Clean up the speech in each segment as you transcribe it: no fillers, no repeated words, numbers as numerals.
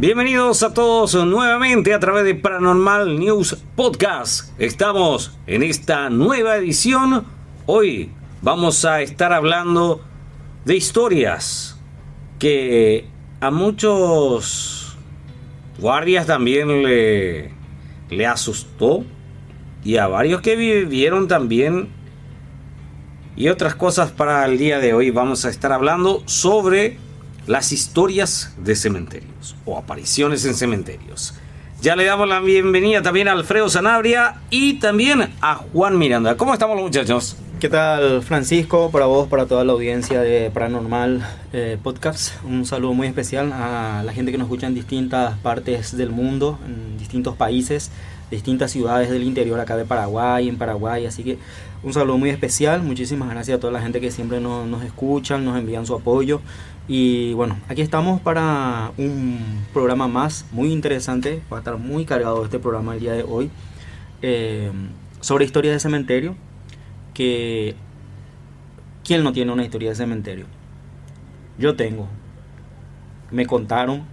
Bienvenidos a todos nuevamente a través de Paranormal News Podcast. Estamos en esta nueva edición. Hoy vamos a estar hablando de historias que a muchos guardias también le asustó, y a varios que vivieron también, y otras cosas. Para el día de hoy vamos a estar hablando sobre las historias de cementerios o apariciones en cementerios. Ya le damos la bienvenida también a Alfredo Sanabria y también a Juan Miranda. ¿Cómo estamos los muchachos? ¿Qué tal, Francisco? Para vos, para toda la audiencia de Paranormal Podcast, un saludo muy especial a la gente que nos escucha en distintas partes del mundo, en distintos países, distintas ciudades del interior acá de Paraguay, en Paraguay. Así que un saludo muy especial. Muchísimas gracias a toda la gente que siempre nos escuchan, nos envían su apoyo. Y bueno, aquí estamos para un programa más muy interesante. Va a estar muy cargado este programa el día de hoy, sobre historias de cementerio. Que ¿quién no tiene una historia de cementerio? Yo tengo, me contaron,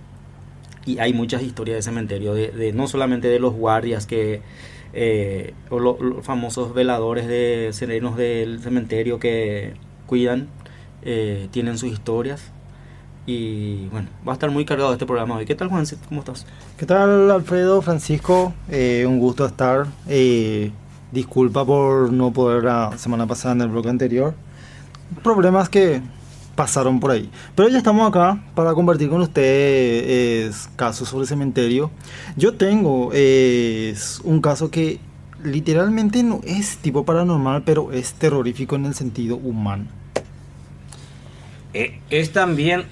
y hay muchas historias de cementerio, de no solamente de los guardias o los famosos veladores de serenos del cementerio que cuidan, tienen sus historias. Y bueno, va a estar muy cargado este programa hoy. ¿Qué tal, Juan? ¿Cómo estás? ¿Qué tal, Alfredo, Francisco? Un gusto estar. Disculpa por no poder la semana pasada en el bloque anterior. Problemas que pasaron por ahí. Pero ya estamos acá para compartir con ustedes casos sobre cementerio. Yo tengo un caso que literalmente no es tipo paranormal, pero es terrorífico en el sentido humano. Es también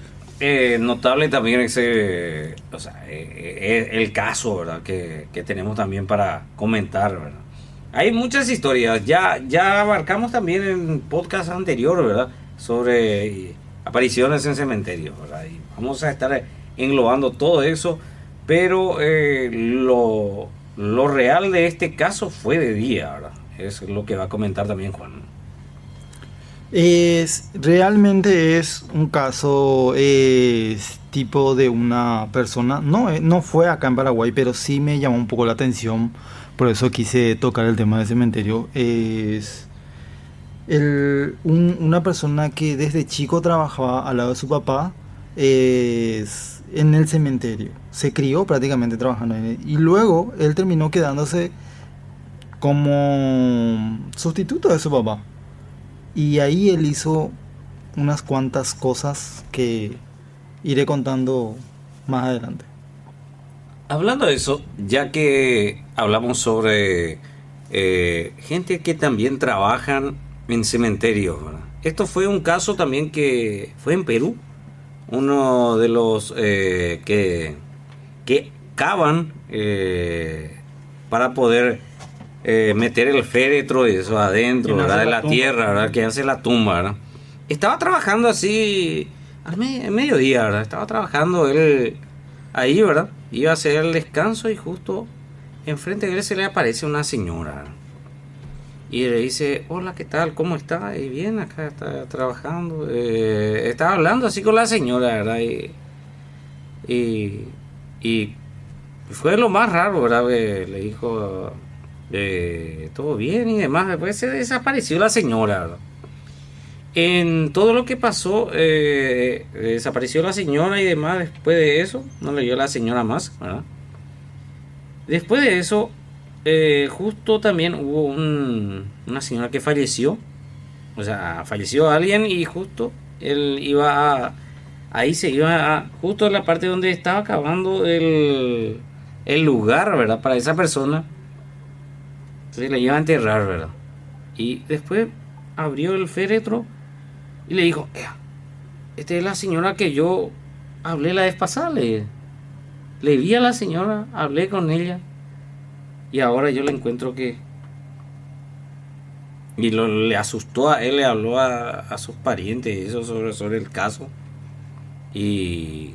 notable también el caso, ¿verdad? Que tenemos también para comentar, ¿verdad? Hay muchas historias, ya abarcamos también en podcast anterior, ¿verdad? Sobre apariciones en cementerios, ¿verdad? Y vamos a estar englobando todo eso, pero lo real de este caso fue de día, ¿verdad? Es lo que va a comentar también Juan. Realmente es un caso tipo de una persona, no fue acá en Paraguay, pero sí me llamó un poco la atención. Por eso quise tocar el tema del cementerio. Es una persona que desde chico trabajaba al lado de su papá en el cementerio. Se crió prácticamente trabajando en él. Y luego él terminó quedándose como sustituto de su papá. Y ahí él hizo unas cuantas cosas que iré contando más adelante. Hablando de eso, ya que hablamos sobre gente que también trabajan en cementerios, ¿verdad? Esto fue un caso también que fue en Perú. Uno de los que cavan para poder meter el féretro y eso adentro, ¿verdad? De la tierra, ¿verdad? Que hace la tumba, ¿verdad? Estaba trabajando así al mediodía, ¿verdad? Estaba trabajando él ahí, ¿verdad? Iba a hacer el descanso y justo enfrente de él se le aparece una señora y le dice: hola, ¿qué tal? ¿Cómo está? Y bien, acá está trabajando. Estaba hablando así con la señora, ¿verdad? Y fue lo más raro, ¿verdad? Le dijo todo bien y demás. Después se desapareció la señora, ¿verdad? En todo lo que pasó, desapareció la señora y demás. Después de eso, no le vio a la señora más, ¿verdad? Después de eso, justo también hubo una señora que falleció. O sea, falleció alguien y justo él ahí se iba justo en la parte donde estaba acabando el lugar, ¿verdad? Para esa persona. Entonces le iba a enterrar, ¿verdad? Y después abrió el féretro y le dijo: esta es la señora que yo hablé la vez pasada. Le vi a la señora, hablé con ella y ahora yo le encuentro que... Y le asustó a él, le habló a sus parientes y eso sobre el caso. Y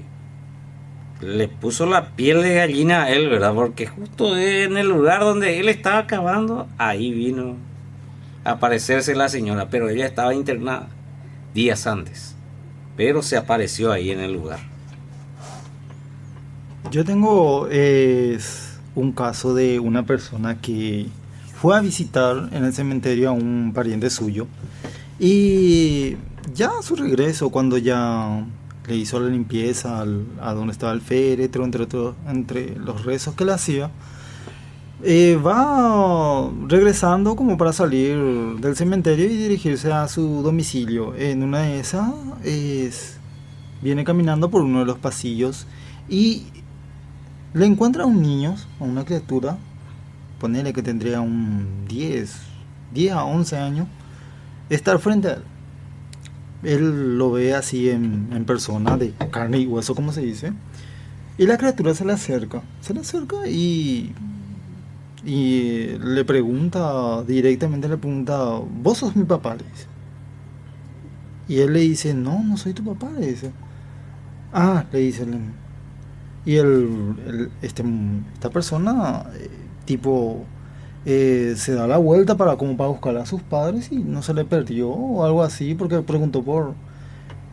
le puso la piel de gallina a él, ¿verdad? Porque justo en el lugar donde él estaba acabando, ahí vino a aparecerse la señora, pero ella estaba internada días antes, pero se apareció ahí en el lugar. Yo tengo un caso de una persona que fue a visitar en el cementerio a un pariente suyo y ya a su regreso, cuando ya le hizo la limpieza a donde estaba el féretro, entre los rezos que le hacía, va regresando como para salir del cementerio y dirigirse a su domicilio. En una de esas viene caminando por uno de los pasillos y le encuentra a un niño, a una criatura, ponele que tendría un 10 a 11 años, estar frente a él. Él lo ve así en persona, de carne y hueso, como se dice, y la criatura se le acerca y le pregunta, directamente le pregunta, ¿vos sos mi papá?, le dice. Y él le dice, no, no soy tu papá, le dice. Ah, le dice. Y esta persona, tipo, se da la vuelta como para buscar a sus padres y no se le perdió o algo así, porque preguntó por...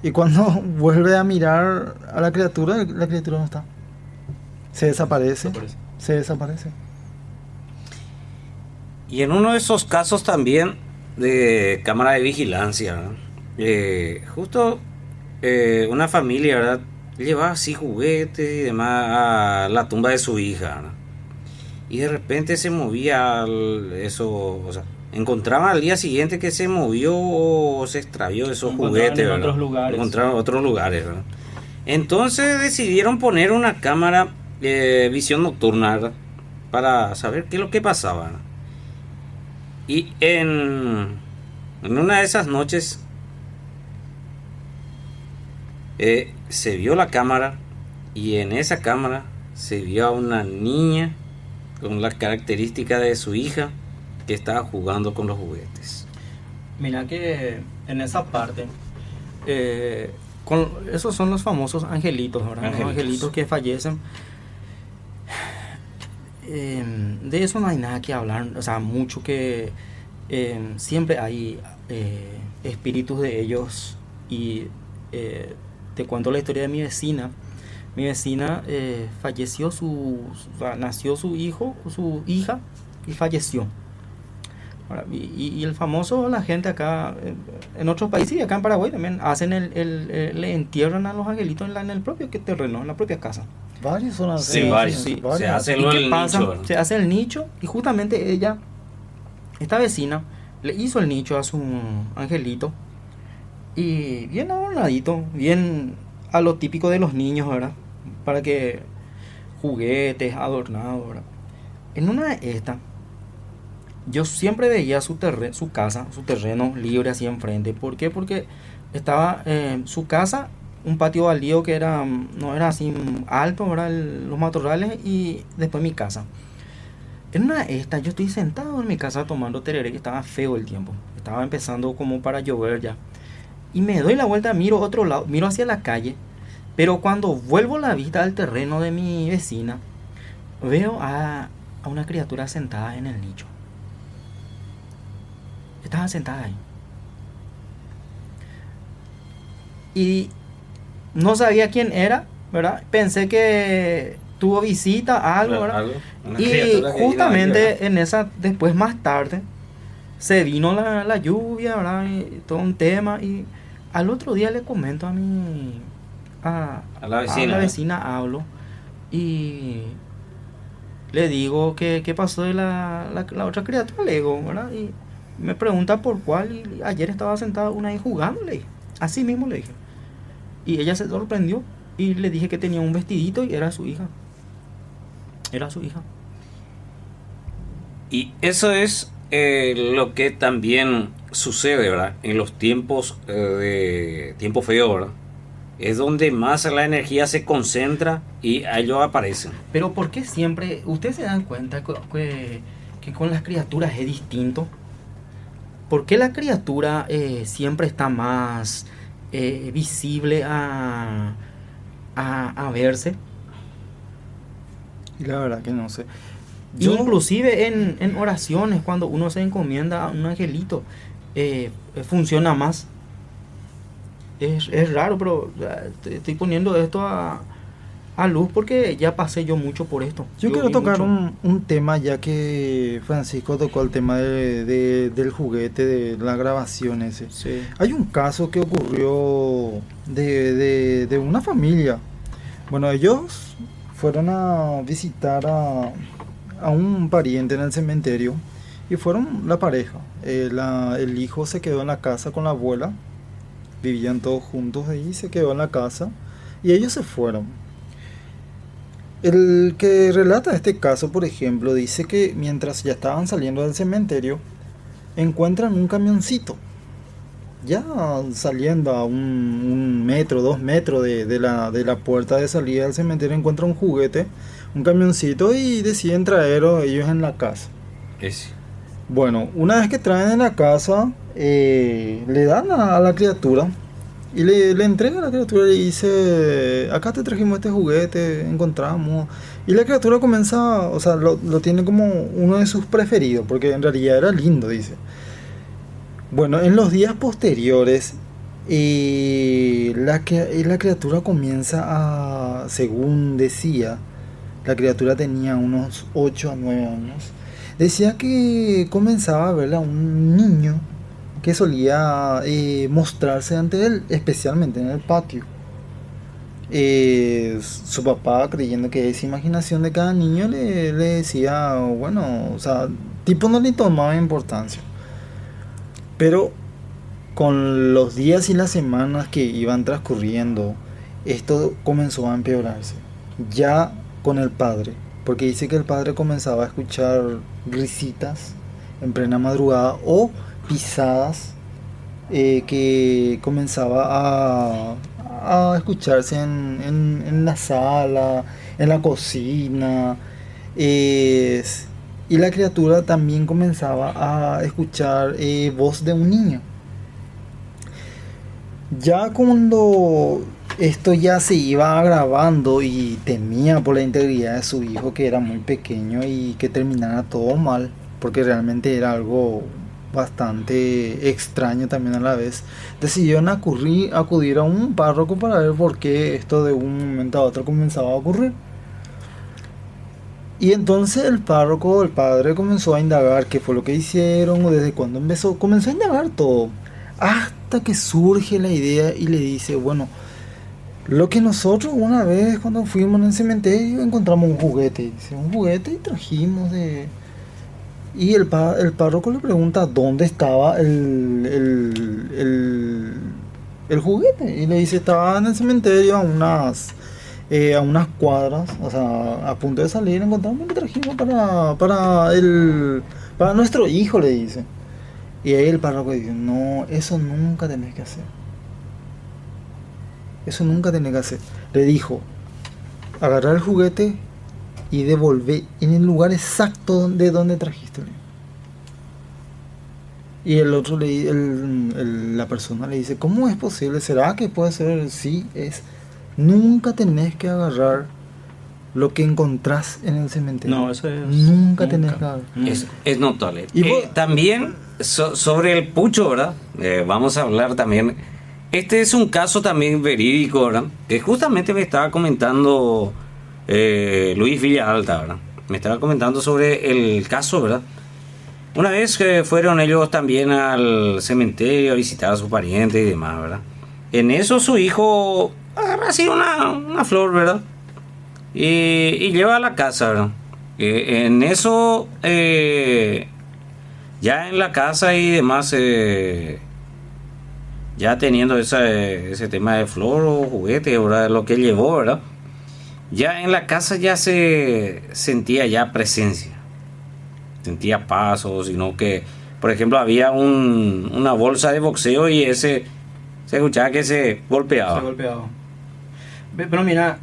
Y cuando vuelve a mirar a la criatura no está. Se desaparece. Se desaparece. Y en uno de esos casos también de cámara de vigilancia, ¿no? Justo una familia, ¿verdad?, llevaba así juguetes y demás a la tumba de su hija, ¿no? Y de repente se movía eso, o sea, encontraban al día siguiente que se movió o se extravió esos juguetes, ¿verdad? Encontraron otros lugares, ¿verdad? Entonces decidieron poner una cámara visión nocturna, ¿verdad?, para saber qué es lo que pasaba, ¿no? Y en una de esas noches se vio la cámara, y en esa cámara se vio a una niña con las características de su hija que estaba jugando con los juguetes. Mira que en esa parte, esos son los famosos angelitos, ¿verdad? Los angelitos que fallecen. De eso no hay nada que hablar, o sea, mucho que siempre hay espíritus de ellos. Y te cuento la historia de mi vecina. Mi vecina falleció, nació su hija y falleció. Ahora, y el famoso, la gente acá en otros países y acá en Paraguay también hacen le entierran a los angelitos en el propio terreno, en la propia casa. Varios son así. Sí, varios. Sí. Se hace el nicho. Se hace el nicho, y justamente esta vecina, le hizo el nicho a su angelito, y bien adornadito, bien a lo típico de los niños, ¿verdad? Para que juguetes adornados, ¿verdad? En una de estas, yo siempre veía su casa, su terreno libre así enfrente. ¿Por qué? Porque estaba su casa, un patio baldío que no era así alto, ¿verdad?, los matorrales, y después mi casa. En una de estas, yo estoy sentado en mi casa tomando tereré, que estaba feo el tiempo, estaba empezando como para llover ya, y me doy la vuelta, miro otro lado, miro hacia la calle, pero cuando vuelvo la vista al terreno de mi vecina, veo a una criatura sentada en el nicho. Estaba sentada ahí. Y no sabía quién era, ¿verdad? Pensé que tuvo visita, algo, ¿verdad? Y justamente en esa, después más tarde, se vino la lluvia, ¿verdad? Y todo un tema. Y al otro día le comento a la vecina, hablo, y le digo qué pasó de la otra criatura, le digo, ¿verdad? Y me pregunta por cuál, y ayer estaba sentada una ahí jugando, le dije. Así mismo le dije. Y ella se sorprendió y le dije que tenía un vestidito y era su hija. Era su hija. Y eso es lo que también sucede, ¿verdad?, en los tiempos de tiempo feo, ¿verdad? Es donde más la energía se concentra y ellos aparecen. Pero ¿por qué siempre? ¿Ustedes se dan cuenta que con las criaturas es distinto? ¿Por qué la criatura siempre está más visible a verse? Y la verdad que no sé. Inclusive en oraciones, cuando uno se encomienda a un angelito, funciona más. Es raro, pero estoy poniendo esto a luz porque ya pasé yo mucho por esto. Yo quiero vi tocar mucho. un tema, ya que Francisco tocó el tema del juguete, de la grabación ese. Sí. Hay un caso que ocurrió de una familia. Bueno, ellos fueron a visitar a un pariente en el cementerio y fueron la pareja. El hijo se quedó en la casa con la abuela, vivían todos juntos ahí, se quedó en la casa y ellos se fueron. El que relata este caso, por ejemplo, dice que mientras ya estaban saliendo del cementerio, encuentran un camioncito. Ya saliendo a un metro, 2 metros de la puerta de salida del cementerio, encuentran un juguete, un camioncito y deciden traerlo ellos en la casa. Ese. Bueno, una vez que traen en la casa, le dan a la criatura y le entrega a la criatura y dice, acá te trajimos este juguete, encontramos. Y la criatura comienza, o sea, lo tiene como uno de sus preferidos, porque en realidad era lindo, dice. Bueno, en los días posteriores, la criatura comienza a, según decía, la criatura tenía unos 8 a 9 años. Decía que comenzaba a verla a un niño que solía mostrarse ante él, especialmente en el patio. Su papá, creyendo que es imaginación de cada niño, le decía, bueno, o sea, tipo no le tomaba importancia. Pero con los días y las semanas que iban transcurriendo, esto comenzó a empeorarse. Ya con el padre, porque dice que el padre comenzaba a escuchar risitas en plena madrugada o pisadas que comenzaba a escucharse en la sala, en la cocina. Y la criatura también comenzaba a escuchar voz de un niño. Ya cuando esto ya se iba agravando y temía por la integridad de su hijo, que era muy pequeño, y que terminara todo mal, porque realmente era algo bastante extraño también a la vez, decidieron acudir a un párroco para ver por qué esto de un momento a otro comenzaba a ocurrir. Y entonces el párroco, el padre, comenzó a indagar qué fue lo que hicieron, o desde cuándo comenzó a indagar todo, hasta que surge la idea y le dice, bueno, lo que nosotros una vez cuando fuimos en el cementerio encontramos un juguete, dice, un juguete y trajimos de... Y el párroco le pregunta dónde estaba el juguete, y le dice, estaba en el cementerio a unas cuadras, o sea, a punto de salir, encontramos lo que trajimos para nuestro hijo, le dice. Y ahí el párroco dice, no, eso nunca tenés que hacer. Eso nunca tenés que hacer. Le dijo, agarrar el juguete y devolver en el lugar exacto de donde trajiste. Y el otro, la persona le dice, ¿cómo es posible? ¿Será que puede ser? Sí, es... Nunca tenés que agarrar lo que encontrás en el cementerio. No, eso es... Nunca tenés que agarrar. Es notable. Y vos- También sobre el pucho, ¿verdad? Vamos a hablar también. Este es un caso también verídico, ¿verdad? Que justamente me estaba comentando Luis Villalta, ¿verdad? Me estaba comentando sobre el caso, ¿verdad? Una vez que fueron ellos también al cementerio a visitar a sus parientes y demás, ¿verdad? En eso su hijo agarra así una flor, ¿verdad? Y lleva a la casa, ¿verdad? En eso, ya en la casa y demás, ya teniendo ese tema de flor o juguete, ¿verdad? Lo que llevó, ¿verdad? Ya en la casa ya se sentía ya presencia, sentía pasos, sino que, por ejemplo, había una bolsa de boxeo y se escuchaba que se golpeaba. Se golpeaba. Pero mira,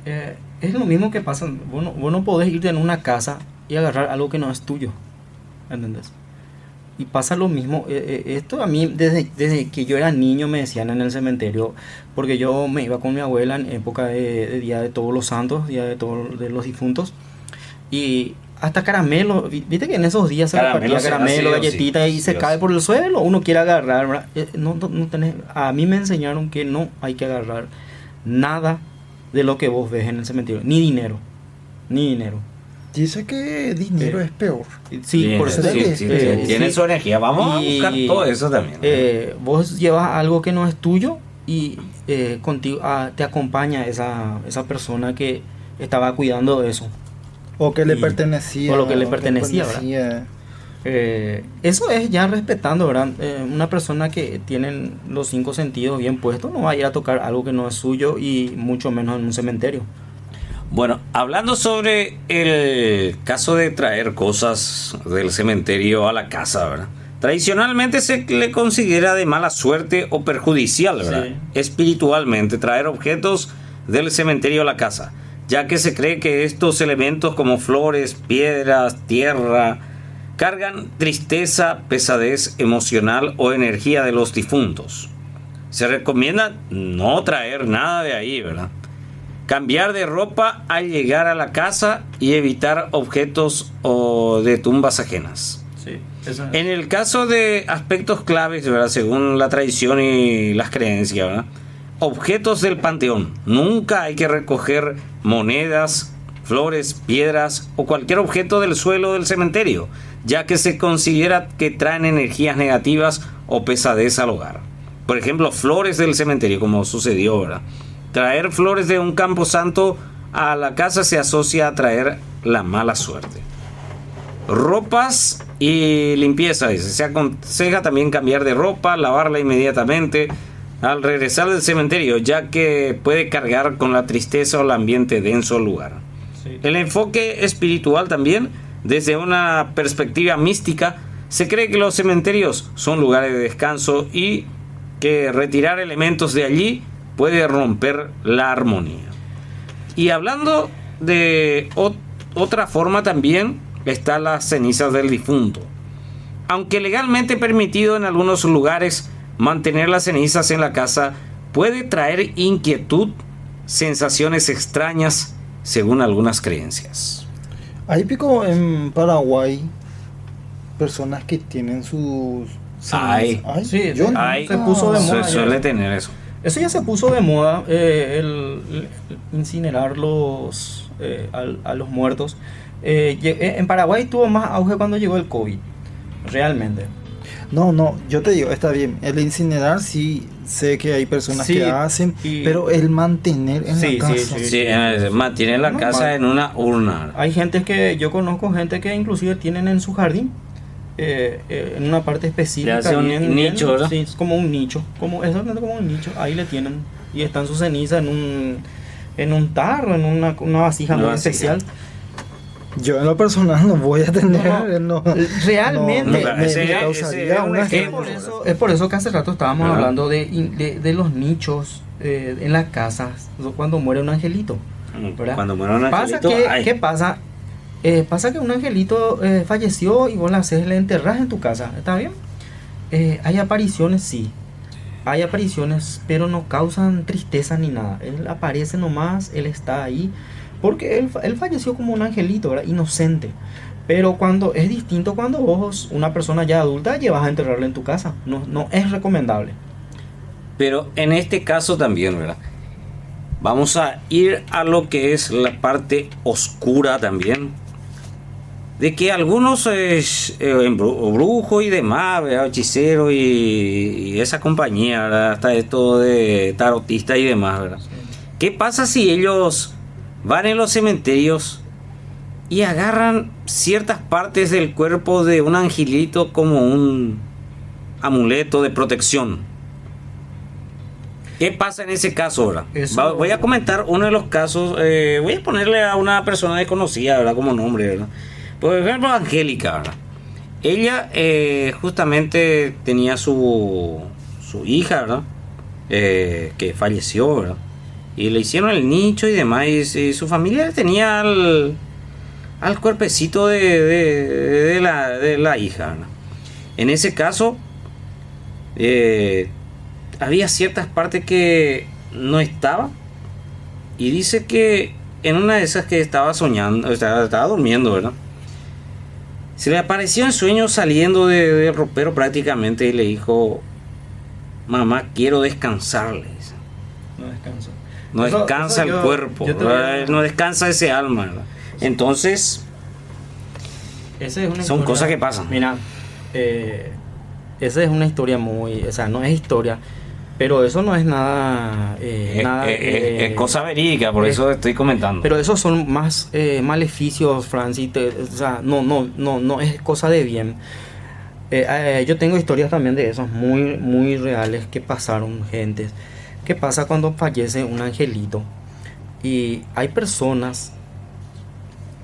es lo mismo que pasa. Vos no podés irte en una casa y agarrar algo que no es tuyo. ¿Entendés? Y pasa lo mismo. Esto a mí, desde que yo era niño, me decían en el cementerio, porque yo me iba con mi abuela en época de Día de Todos los Santos, Día de los Difuntos. Y hasta caramelo, viste que en esos días se repartía caramelo, galletitas, y se cae por el suelo, uno quiere agarrar, ¿verdad? No tenés, a mí me enseñaron que no hay que agarrar nada de lo que vos ves en el cementerio. Ni dinero. Dice que dinero es peor. Sí, Bien, por eso tiene su energía. Vamos a buscar todo eso también. Vos llevas algo que no es tuyo y contigo te acompaña esa persona que estaba cuidando de eso. O que le pertenecía. O lo que le pertenecía, ¿verdad? Eso es ya respetando, ¿verdad? Una persona que tiene los 5 sentidos bien puestos no va a ir a tocar algo que no es suyo y mucho menos en un cementerio. Bueno, hablando sobre el caso de traer cosas del cementerio a la casa, ¿verdad? Tradicionalmente se le considera de mala suerte o perjudicial, ¿verdad? Sí. Espiritualmente, traer objetos del cementerio a la casa, ya que se cree que estos elementos como flores, piedras, tierra, cargan tristeza, pesadez emocional o energía de los difuntos. Se recomienda no traer nada de ahí, ¿verdad? Cambiar de ropa al llegar a la casa y evitar objetos o de tumbas ajenas. Sí, eso es. En el caso de aspectos claves, ¿verdad? Según la tradición y las creencias, ¿verdad? Objetos del panteón. Nunca hay que recoger monedas, flores, piedras o cualquier objeto del suelo del cementerio, ya que se considera que traen energías negativas o pesadez al hogar. Por ejemplo, flores del cementerio, como sucedió, ¿verdad? Traer flores de un camposanto a la casa se asocia a traer la mala suerte. Ropas y limpieza, dice. Se aconseja también cambiar de ropa, lavarla inmediatamente al regresar del cementerio, ya que puede cargar con la tristeza o el ambiente denso del lugar. Sí. El enfoque espiritual también, desde una perspectiva mística, se cree que los cementerios son lugares de descanso y que retirar elementos de allí puede romper la armonía. Y hablando de otra forma también está las cenizas del difunto. Aunque legalmente permitido en algunos lugares, mantener las cenizas en la casa puede traer inquietud, sensaciones extrañas, según algunas creencias. Hay pico en Paraguay personas que tienen sus... Hay. Sí, yo Hay, se puso de moda. suele tener eso. Eso ya se puso de moda, el incinerar a los muertos. En Paraguay tuvo más auge cuando llegó el COVID, realmente. No, yo te digo, está bien. El incinerar sí sé que hay personas Sí, que hacen, y- pero el mantener en Sí, la sí, casa. sí. Sí, mantiene la Normal. casa en una urna. Hay gente yo conozco gente que inclusive tienen en su jardín, en una parte específica. Le hace un nicho, ¿verdad? Sí, es como un nicho, exactamente como un nicho. Ahí le tienen y están sus cenizas en un tarro, en una vasija Una muy vasija. especial. Yo en lo personal no voy a tener... No, no, realmente. me ese causaría es un una ejemplo. Es por eso que hace rato estábamos Ajá. hablando de los nichos en las casas, cuando muere un angelito, ¿verdad? Cuando muere un Pasa angelito, que, ay. ¿qué pasa? Pasa que un angelito falleció y vos le enterrás en tu casa, ¿está bien? Hay apariciones, sí. Hay apariciones, pero no causan tristeza ni nada. Él aparece nomás, él está ahí, porque él falleció como un angelito, ¿verdad? Inocente. Pero cuando es distinto cuando vos, una persona ya adulta, llevas a enterrarle en tu casa. No es recomendable. Pero en este caso también, ¿verdad? Vamos a ir a lo que es la parte oscura también. De que algunos brujos y demás, ¿verdad? Hechiceros y esa compañía, ¿verdad? Hasta esto de tarotistas y demás, ¿verdad? ¿Qué pasa si ellos van en los cementerios y agarran ciertas partes del cuerpo de un angelito como un amuleto de protección? ¿Qué pasa en ese caso, verdad? Eso- Voy a comentar uno de los casos. Voy a ponerle a una persona desconocida, ¿verdad? Como nombre, ¿verdad? Por ejemplo, Angélica, ¿verdad? Ella justamente tenía su hija, ¿verdad? Que falleció, ¿verdad? Y le hicieron el nicho y demás. Y su familia tenía al cuerpecito de la hija, ¿verdad? En ese caso, había ciertas partes que no estaba. Y dice que en una de esas que estaba soñando, estaba durmiendo, ¿verdad? Se le apareció en sueños saliendo del ropero prácticamente y le dijo: mamá, quiero descansar, le dice. No descanso. no Eso- descansa eso el cuerpo, yo te ¿verdad? voy a- No descansa ese alma, ¿verdad? Entonces, Esa es una son historia- cosas que pasan. Mira, esa es una historia muy, o sea, no es historia, pero eso no es nada, Es cosa verídica, por es- eso estoy comentando. pero esos son más maleficios, Francis, o sea, no es cosa de bien. Yo tengo historias también de esos muy, muy reales que pasaron, gente. ¿Qué pasa cuando fallece un angelito? Y hay personas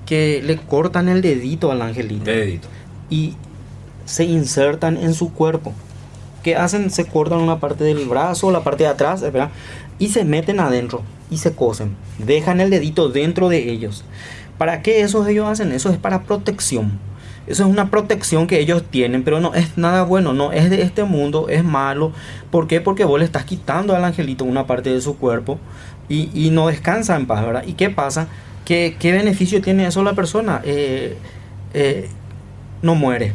que le cortan el dedito al angelito Dedito. y se insertan en su cuerpo. ¿Qué hacen? Se cortan una parte del brazo, la parte de atrás, ¿verdad? Y se meten adentro y se cosen. Dejan el dedito dentro de ellos. ¿Para qué eso ellos hacen? Eso es para protección. Eso es una protección que ellos tienen, pero no es nada bueno, no es de este mundo, es malo. ¿Por qué? Porque vos le estás quitando al angelito una parte de su cuerpo y no descansa en paz, ¿verdad? ¿Y qué pasa? ¿Qué beneficio tiene eso la persona? No muere.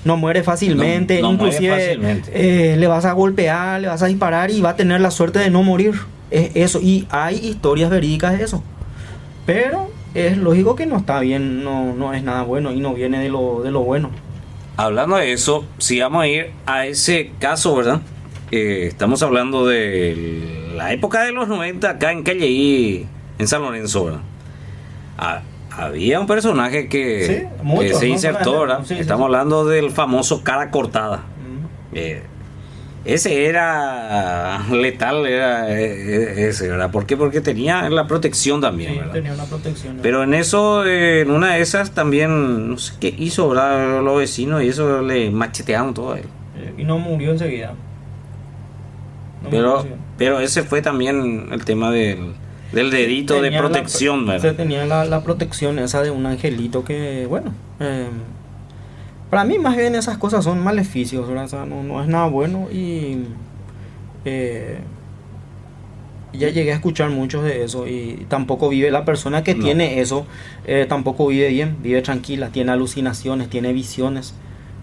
No muere fácilmente, No muere inclusive fácilmente. le vas a golpear, le vas a disparar y va a tener la suerte de no morir. Es eso, y hay historias verídicas de eso. Pero es lógico que no está bien, no es nada bueno y no viene de lo bueno. Hablando de eso, si vamos a ir a ese caso, ¿verdad? Estamos hablando de la época de los 90 acá en Calle I, en San Lorenzo, ¿verdad? Había un personaje Sí, que muchos, se ¿no? insertó, ¿verdad? Sí, sí, Estamos sí. hablando del famoso cara cortada. Ese era letal, era ese, ¿verdad? ¿Por qué? Porque tenía la protección también, Sí, ¿verdad? tenía una protección. Pero en eso, en una de esas también, no sé qué hizo, ¿verdad? Los vecinos y eso le machetearon todo a él. Y no murió enseguida. No murió Pero, enseguida. pero ese fue también el tema del dedito de Tenía protección, se ¿verdad? tenía la protección esa de un angelito que, bueno, para mí más bien esas cosas son maleficios, ¿verdad? O sea, no es nada bueno y ya llegué a escuchar muchos de eso y tampoco vive la persona que No. tiene eso, tampoco vive bien, vive tranquila, tiene alucinaciones, tiene visiones.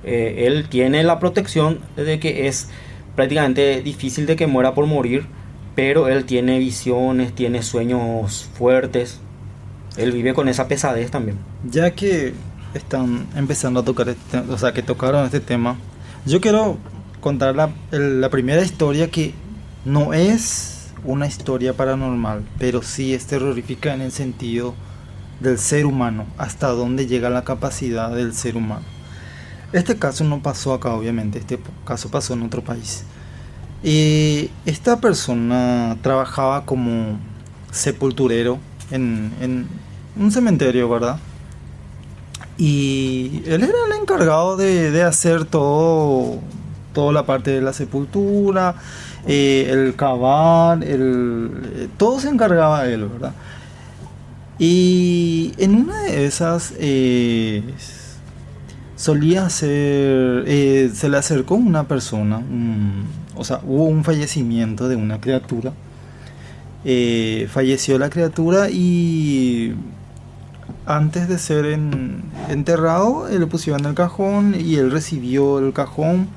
Él tiene la protección de que es prácticamente difícil de que muera por morir, pero él tiene visiones, tiene sueños fuertes. Él vive con esa pesadez también. Ya que están empezando a tocar, o sea, que tocaron este tema, yo quiero contar la primera historia que no es una historia paranormal, pero sí es terrorífica en el sentido del ser humano, hasta dónde llega la capacidad del ser humano. Este caso no pasó acá, obviamente, este caso pasó en otro país. Y esta persona trabajaba como sepulturero en un cementerio, ¿verdad? Y él era el encargado de hacer toda la parte de la sepultura, el cavar, todo se encargaba él, ¿verdad? Y en una de esas solía hacer, se le acercó una persona, o sea, hubo un fallecimiento de una criatura. Falleció la criatura y antes de ser enterrado, le pusieron en el cajón y él recibió el cajón.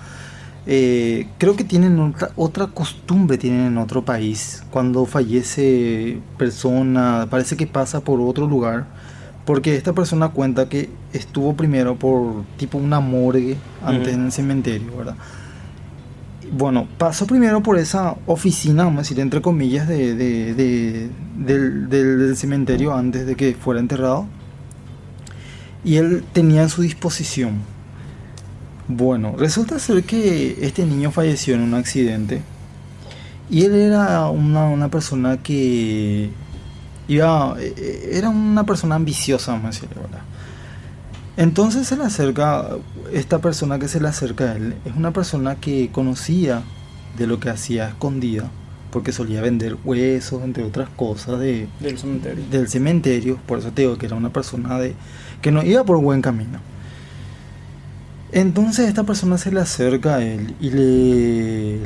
Creo que tienen otra costumbre, tienen en otro país. Cuando fallece persona, parece que pasa por otro lugar. Porque esta persona cuenta que estuvo primero por tipo una morgue antes en el cementerio, ¿verdad? Bueno, pasó primero por esa oficina, vamos a decir, entre comillas, del cementerio antes de que fuera enterrado. Y él tenía a su disposición. Bueno, resulta ser que este niño falleció en un accidente. Y él era una persona que era una persona ambiciosa, vamos a decir, ¿verdad? Entonces se le acerca, esta persona que se le acerca a él, es una persona que conocía de lo que hacía escondida, porque solía vender huesos, entre otras cosas, Del cementerio. del cementerio. Por eso te digo que era una persona que no iba por buen camino. Entonces esta persona se le acerca a él y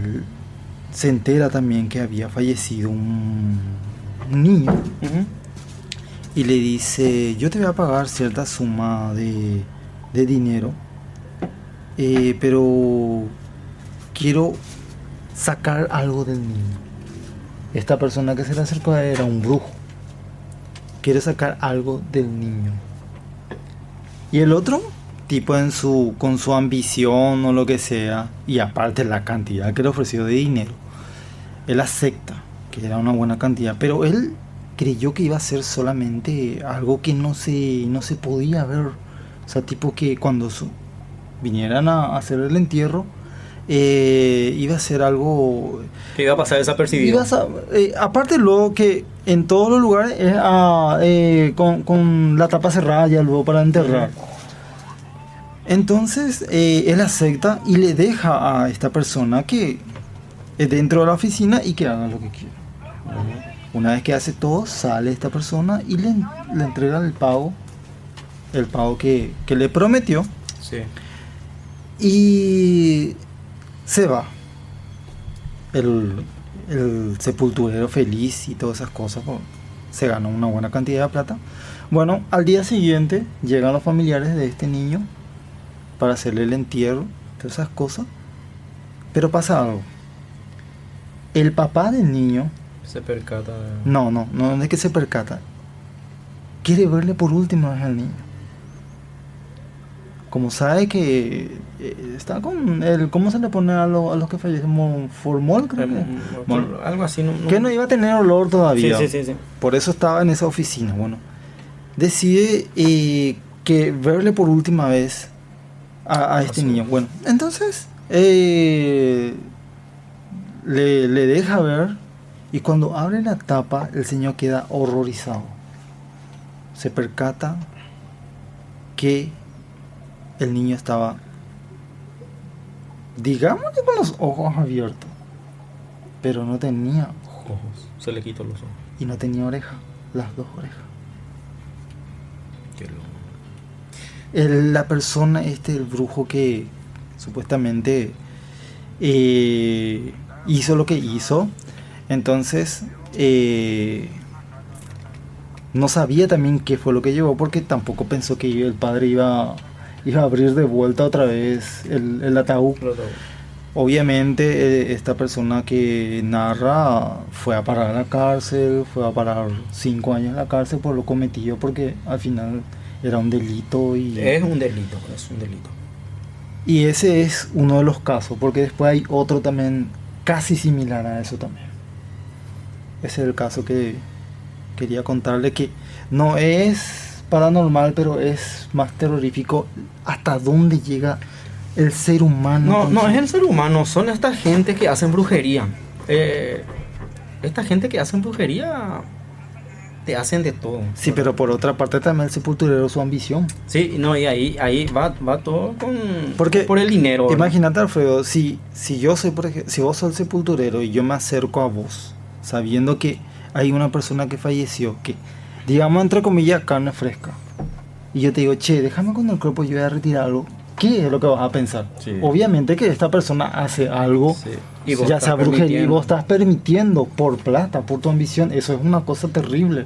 se entera también que había fallecido un niño. Ujú. Y le dice, yo te voy a pagar cierta suma de dinero, pero quiero sacar algo del niño. esta persona que se le acercó a él era un brujo. Quiere sacar algo del niño. Y el otro tipo con su ambición o lo que sea, y aparte la cantidad que le ofreció de dinero, él acepta que era una buena cantidad, pero él creyó que iba a ser solamente algo que no se podía ver. O sea, tipo que cuando vinieran a hacer el entierro, iba a ser algo Que iba a pasar desapercibido. aparte luego que en todos los lugares es con la tapa cerrada ya luego para enterrar. Entonces él acepta y le deja a esta persona que dentro de la oficina y que haga lo que quiera. Una vez que hace todo, sale esta persona y le entrega el pago que le prometió. Sí. Y se va. El sepulturero feliz y todas esas cosas, pues, se ganó una buena cantidad de plata. Bueno, al día siguiente llegan los familiares de este niño para hacerle el entierro, todas esas cosas. Pero pasa algo. El papá del niño, Se percata. no es que se percata, quiere verle por última vez al niño. Como sabe que está con el, ¿cómo se le pone a los que fallecen? Formol, creo que. Bueno, Algo así, no. que no iba a tener olor todavía. Sí. Por eso estaba en esa oficina. Bueno, decide que verle por última vez a este niño. Bueno, entonces le deja ver, y cuando abre la tapa, el señor queda horrorizado. Se percata que el niño estaba, digamos que con los ojos abiertos, pero no tenía Ojos. Se le quitó los ojos. y no tenía oreja, las dos orejas. Qué loco. La persona, el brujo que supuestamente hizo lo que hizo, entonces no sabía también qué fue lo que llevó, porque tampoco pensó que el padre iba a abrir de vuelta otra vez el ataúd. Obviamente esta persona que narra fue a parar a la cárcel, fue a parar 5 años en la cárcel por lo cometido, porque al final era un delito. Es un delito. Y ese es uno de los casos, porque después hay otro también casi similar a eso también. Ese es el caso que quería contarle, que no es paranormal, pero es más terrorífico hasta dónde llega el ser humano. No es el ser humano, son esta gente que hacen brujería. Esta gente que hacen brujería te hacen de todo. Sí, pero por otra parte también el sepulturero, su ambición. Sí, no, y ahí va todo Porque por el dinero. Imagínate, Alfredo, si yo soy, por ejemplo, si vos sos el sepulturero y yo me acerco a vos, sabiendo que hay una persona que falleció, que, digamos, entre comillas, carne fresca, y yo te digo, che, déjame con el cuerpo, yo voy a retirarlo, ¿qué es lo que vas a pensar? Sí. Obviamente que esta persona hace algo, Sí. Y vos ya estás sea brujería, y permitiendo. vos estás permitiendo por plata, por tu ambición. Eso es una cosa terrible.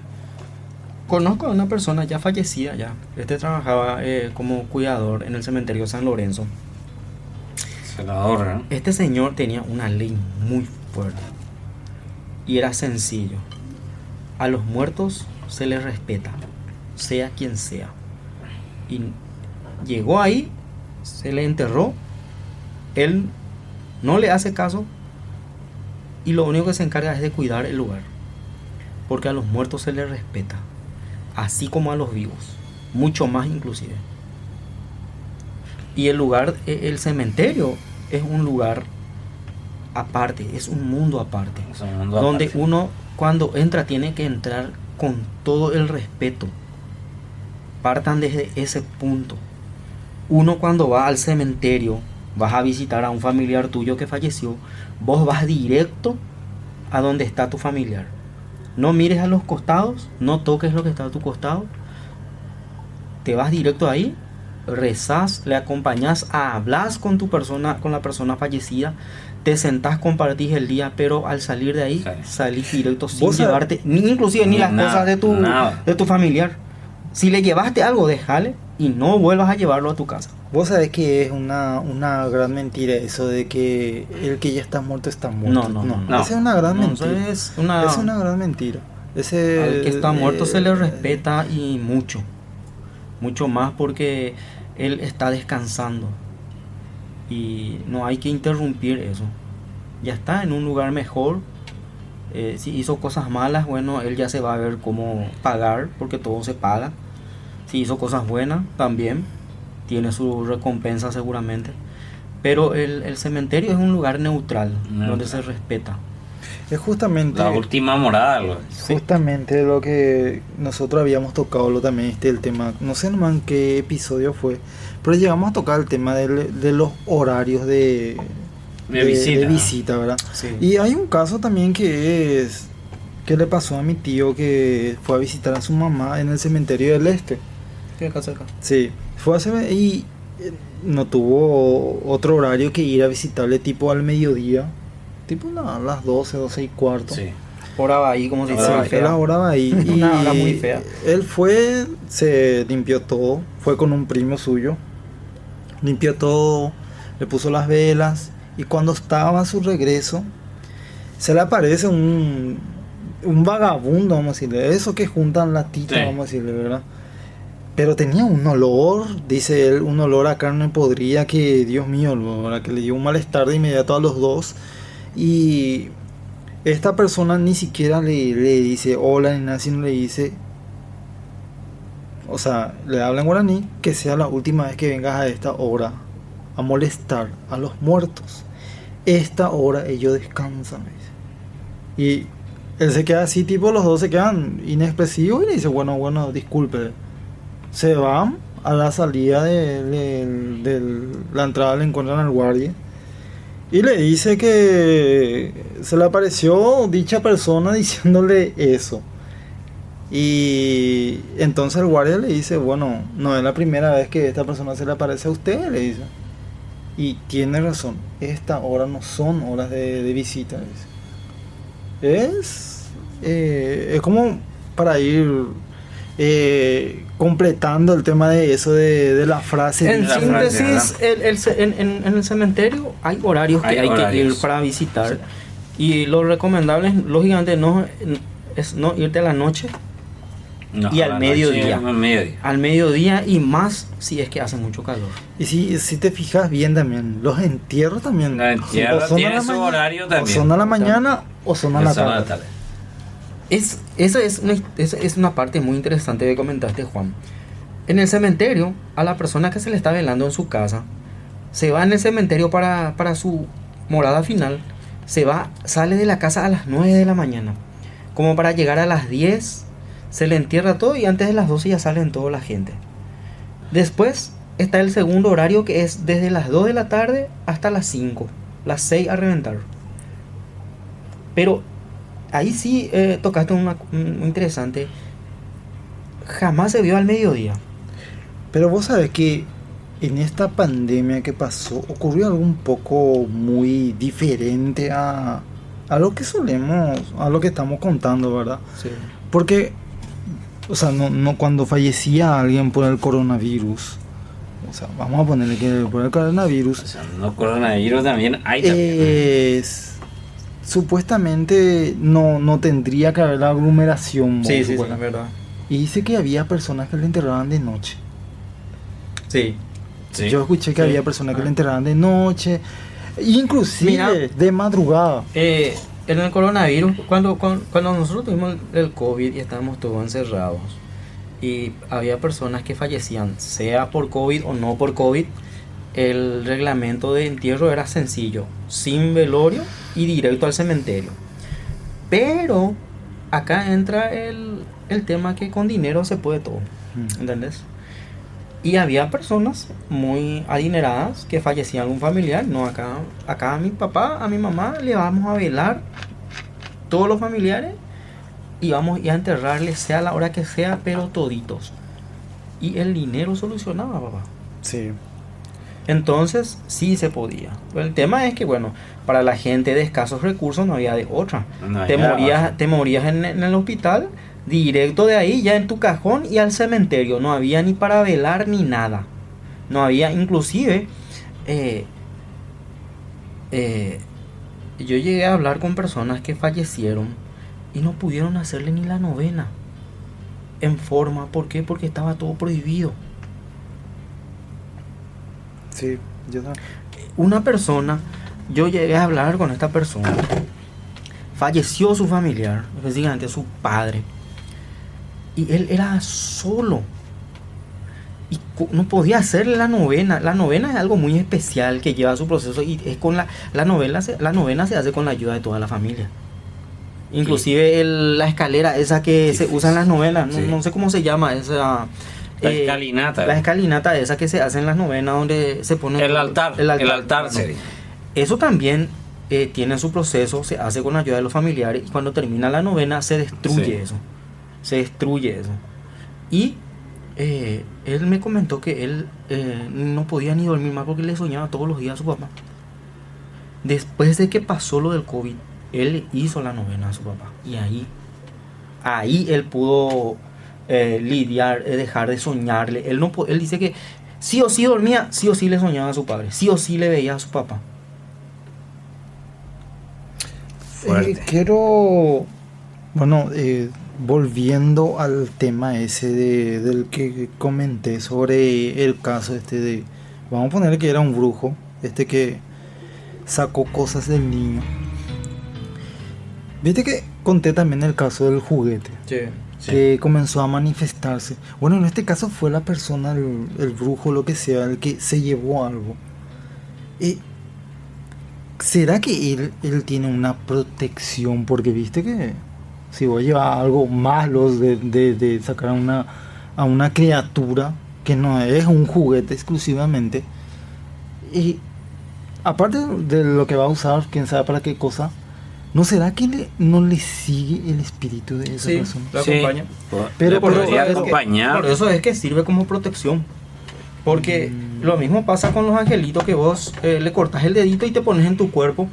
Conozco a una persona ya fallecida ya. Trabajaba como cuidador en el cementerio San Lorenzo. Senador, ¿eh? Este señor tenía una ley muy fuerte y era sencillo. A los muertos se les respeta, sea quien sea. Y llegó ahí, se le enterró, él no le hace caso y lo único que se encarga es de cuidar el lugar. Porque a los muertos se les respeta, así como a los vivos, mucho más inclusive. Y el lugar, el cementerio, es un lugar aparte, es un mundo aparte, Es un mundo donde aparte. uno cuando entra tiene que entrar con todo el respeto. Partan desde ese punto. Uno cuando va al cementerio, vas a visitar a un familiar tuyo que falleció, vos vas directo a donde está tu familiar. No mires a los costados, no toques lo que está a tu costado. Te vas directo ahí, rezás, le acompañás, hablas con tu persona, con la persona fallecida, te sentás, compartís el día, pero al salir de ahí, Sí. salís directo sin Vos sabés- llevarte, ni inclusive ni las Nada, cosas nada. de tu familiar. Si le llevaste algo, déjale, y no vuelvas a llevarlo a tu casa. Vos sabés que es una gran mentira eso de que el que ya está muerto está muerto. No. Esa es una gran No, mentira. eso es una... Es una gran mentira. Ese, Al que está muerto se le respeta y mucho. Mucho más porque él está descansando. Y no hay que interrumpir eso. Ya está en un lugar mejor. Si hizo cosas malas, bueno, él ya se va a ver cómo pagar, porque todo se paga. Si hizo cosas buenas, también tiene su recompensa seguramente. Pero el cementerio es un lugar neutral, donde se respeta. Es justamente La última morada, algo. justamente lo que nosotros habíamos tocado también, el tema, no sé nomás en qué episodio fue, pero llegamos a tocar el tema de los horarios de visita, ¿verdad? Sí. Y hay un caso también que le pasó a mi tío, que fue a visitar a su mamá en el cementerio del Este. Sí, acá cerca. Sí, fue y no tuvo otro horario que ir a visitarle tipo al mediodía, tipo a las 12:15. Sí. Hora va ahí, como se dice, Sí, la hora va ahí. Y Una hora muy fea. Él fue, se limpió todo, fue con un primo suyo, limpió todo, le puso las velas, y cuando estaba a su regreso, se le aparece un vagabundo, vamos a decirle, eso que juntan latitas, Sí. vamos a decirle, ¿verdad? Pero tenía un olor, dice él, un olor a carne podrida que, Dios mío, ¿verdad? Que le dio un malestar de inmediato a los dos. Y esta persona ni siquiera le dice hola ni nada, sino le dice, o sea, le habla en guaraní, que sea la última vez que vengas a esta hora a molestar a los muertos. Esta hora ellos descansan, me dice. Y él se queda así, tipo, los dos se quedan inexpresivos y le dice, bueno, disculpe. Se van a la salida de la entrada, le encuentran al guardia y le dice que se le apareció dicha persona diciéndole eso. Y entonces el guardia le dice, bueno, no es la primera vez que esta persona se le aparece a usted, le dice. Y tiene razón, estas horas no son horas de visita, dice. Es como para ir completando el tema de eso de la frase. En La síntesis, frase, en el cementerio hay horarios que Hay hay que horarios. ir para visitar. Y lo recomendable, lógicamente, no es no irte a la noche, No, Y al a la mediodía. noche, al mediodía. al mediodía, y más si es que hace mucho calor. Y si te fijas bien también, los entierros también. Los entierros o son a tienen la su mañana- horario O también. son a la mañana o son a la Esa tarde. tarde. Esa es una parte muy interesante que comentaste, Juan. En el cementerio, a la persona que se le está velando en su casa, se va en el cementerio para su morada final, sale de la casa a las 9 de la mañana, como para llegar a las 10, se le entierra todo y antes de las 12 ya salen toda la gente. Después está el segundo horario, que es desde las 2 de la tarde hasta las 5, las 6 a reventar. Pero ahí sí tocaste un interesante. Jamás se vio al mediodía. Pero vos sabés que en esta pandemia que pasó ocurrió algo un poco muy diferente a lo que a lo que estamos contando, ¿verdad? Sí. Porque, o sea, no cuando fallecía alguien por el coronavirus, o sea, vamos a ponerle que por el coronavirus, O sea, no coronavirus también hay también. supuestamente no tendría que haber la aglomeración. Sí, vos, sí, bueno. es verdad. Y dice que había personas que le enterraban de noche. Sí. Sí. Yo escuché que Sí. había personas que le enterraban de noche, inclusive Mira. de madrugada. En el coronavirus, cuando nosotros tuvimos el COVID y estábamos todos encerrados, y había personas que fallecían, sea por COVID o no por COVID, el reglamento de entierro era sencillo, sin velorio y directo al cementerio. Pero acá entra el tema que con dinero se puede todo, ¿entendés? Y había personas muy adineradas que fallecía algún familiar. No, acá a mi papá, a mi mamá le vamos a velar todos los familiares y vamos a enterrarle sea la hora que sea, pero toditos. Y el dinero solucionaba, papá. Sí. Entonces sí se podía. El tema es que, bueno, para la gente de escasos recursos no había de otra. No te había morías en el hospital, Directo de ahí, ya en tu cajón y al cementerio. No había ni para velar ni nada. No había, inclusive, yo llegué a hablar con personas que fallecieron y no pudieron hacerle ni la novena en forma. ¿Por qué? Porque estaba todo prohibido. Sí, yo también. Una persona, yo llegué a hablar con esta persona, falleció su familiar, específicamente su padre, y él era solo y no podía hacerle la novena. La novena es algo muy especial que lleva su proceso, y es con la novena se hace con la ayuda de toda la familia. Inclusive la escalera esa que se usa en las novenas, no sé cómo se llama esa. La escalinata. La escalinata esa que se hace en las novenas, donde se pone el altar. Bueno, eso también tiene su proceso, se hace con la ayuda de los familiares, y cuando termina la novena se destruye eso. Se destruye eso. Y él me comentó que él no podía ni dormir más porque le soñaba todos los días a su papá. Después de que pasó lo del COVID, él hizo la novena a su papá. Y ahí él pudo lidiar, dejar de soñarle. Él dice que sí o sí dormía, sí o sí le soñaba a su padre, sí o sí le veía a su papá. Quiero, bueno, volviendo al tema ese del que comenté sobre el caso vamos a poner que era un brujo, que sacó cosas del niño. Viste que conté también el caso del juguete. Sí. Que comenzó a manifestarse. Bueno, en este caso fue la persona, el brujo, lo que sea, el que se llevó algo. ¿Será que él tiene una protección? Porque viste que si vos llevas algo malo de sacar a una criatura que no es un juguete exclusivamente, y aparte de lo que va a usar, quién sabe para qué cosa, ¿no será que no le sigue el espíritu de esa persona? Lo acompaña. Pero por eso es que sirve como protección. Porque lo mismo pasa con los angelitos, que vos le cortas el dedito y te pones en tu cuerpo.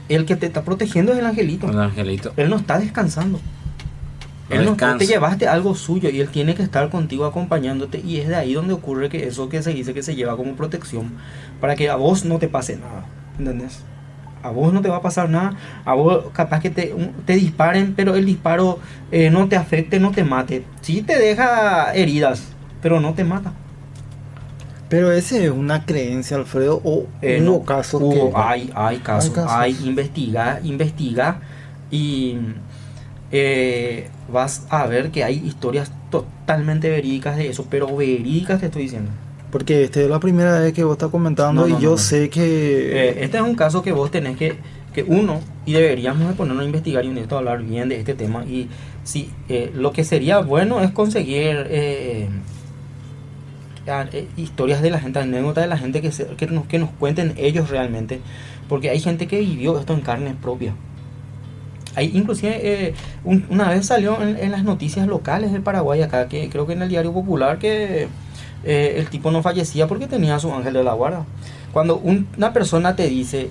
El que te está protegiendo es el angelito. El angelito. Él no está descansando. Tú te llevaste algo suyo y él tiene que estar contigo acompañándote, y es de ahí donde ocurre que eso que se dice que se lleva como protección, para que a vos no te pase nada, ¿entendés? A vos no te va a pasar nada, a vos capaz que te disparen, pero el disparo no te afecte, no te mate. Sí te deja heridas, pero no te mata. Pero ese es una creencia, Alfredo, o hubo casos que... Hay casos. Investiga y vas a ver que hay historias totalmente verídicas de eso, pero verídicas te estoy diciendo. Porque es la primera vez que vos estás comentando, yo sé que... este es un caso que vos tenés que uno, y deberíamos de ponernos a investigar y a hablar bien de este tema, y sí, lo que sería bueno es conseguir historias de la gente, anécdotas de la gente que nos cuenten ellos realmente, porque hay gente que vivió esto en carne propia. Hay inclusive una vez salió en las noticias locales del Paraguay acá, que creo que en el Diario Popular, que el tipo no fallecía porque tenía su ángel de la guarda. Cuando una persona te dice,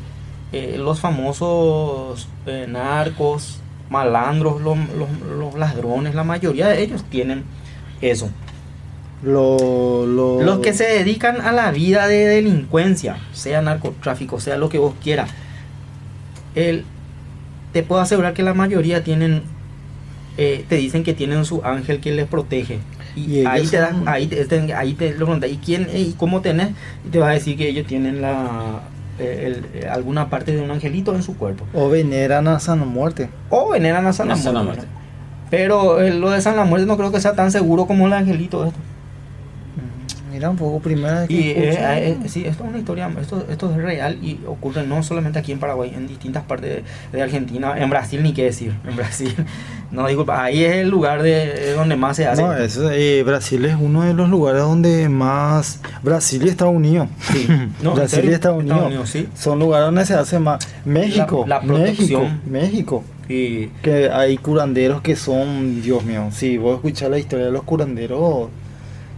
los famosos narcos, malandros, los ladrones, la mayoría de ellos tienen eso. Los que se dedican a la vida de delincuencia, sea narcotráfico, sea lo que vos quieras, te puedo asegurar que la mayoría tienen, te dicen que tienen su ángel que les protege. Y ahí te lo preguntan, ¿y quién y cómo tenés? Y te va a decir que ellos tienen alguna parte de un angelito en su cuerpo. O veneran a San la Muerte. Pero lo de San la Muerte no creo que sea tan seguro como el angelito esto. Mira, un poco primera. Y sí, esto es una historia, esto es real, y ocurre no solamente aquí en Paraguay, en distintas partes de Argentina, en Brasil ni qué decir, en Brasil, no disculpa, ahí es el lugar donde más se hace. No, Brasil es uno de los lugares donde más, Brasil y Estados Unidos. Sí. No, Brasil y Estados Unidos sí. Son lugares donde se hace más. México, la protección. México. Y que hay curanderos que son, Dios mío, si vos escuchás la historia de los curanderos,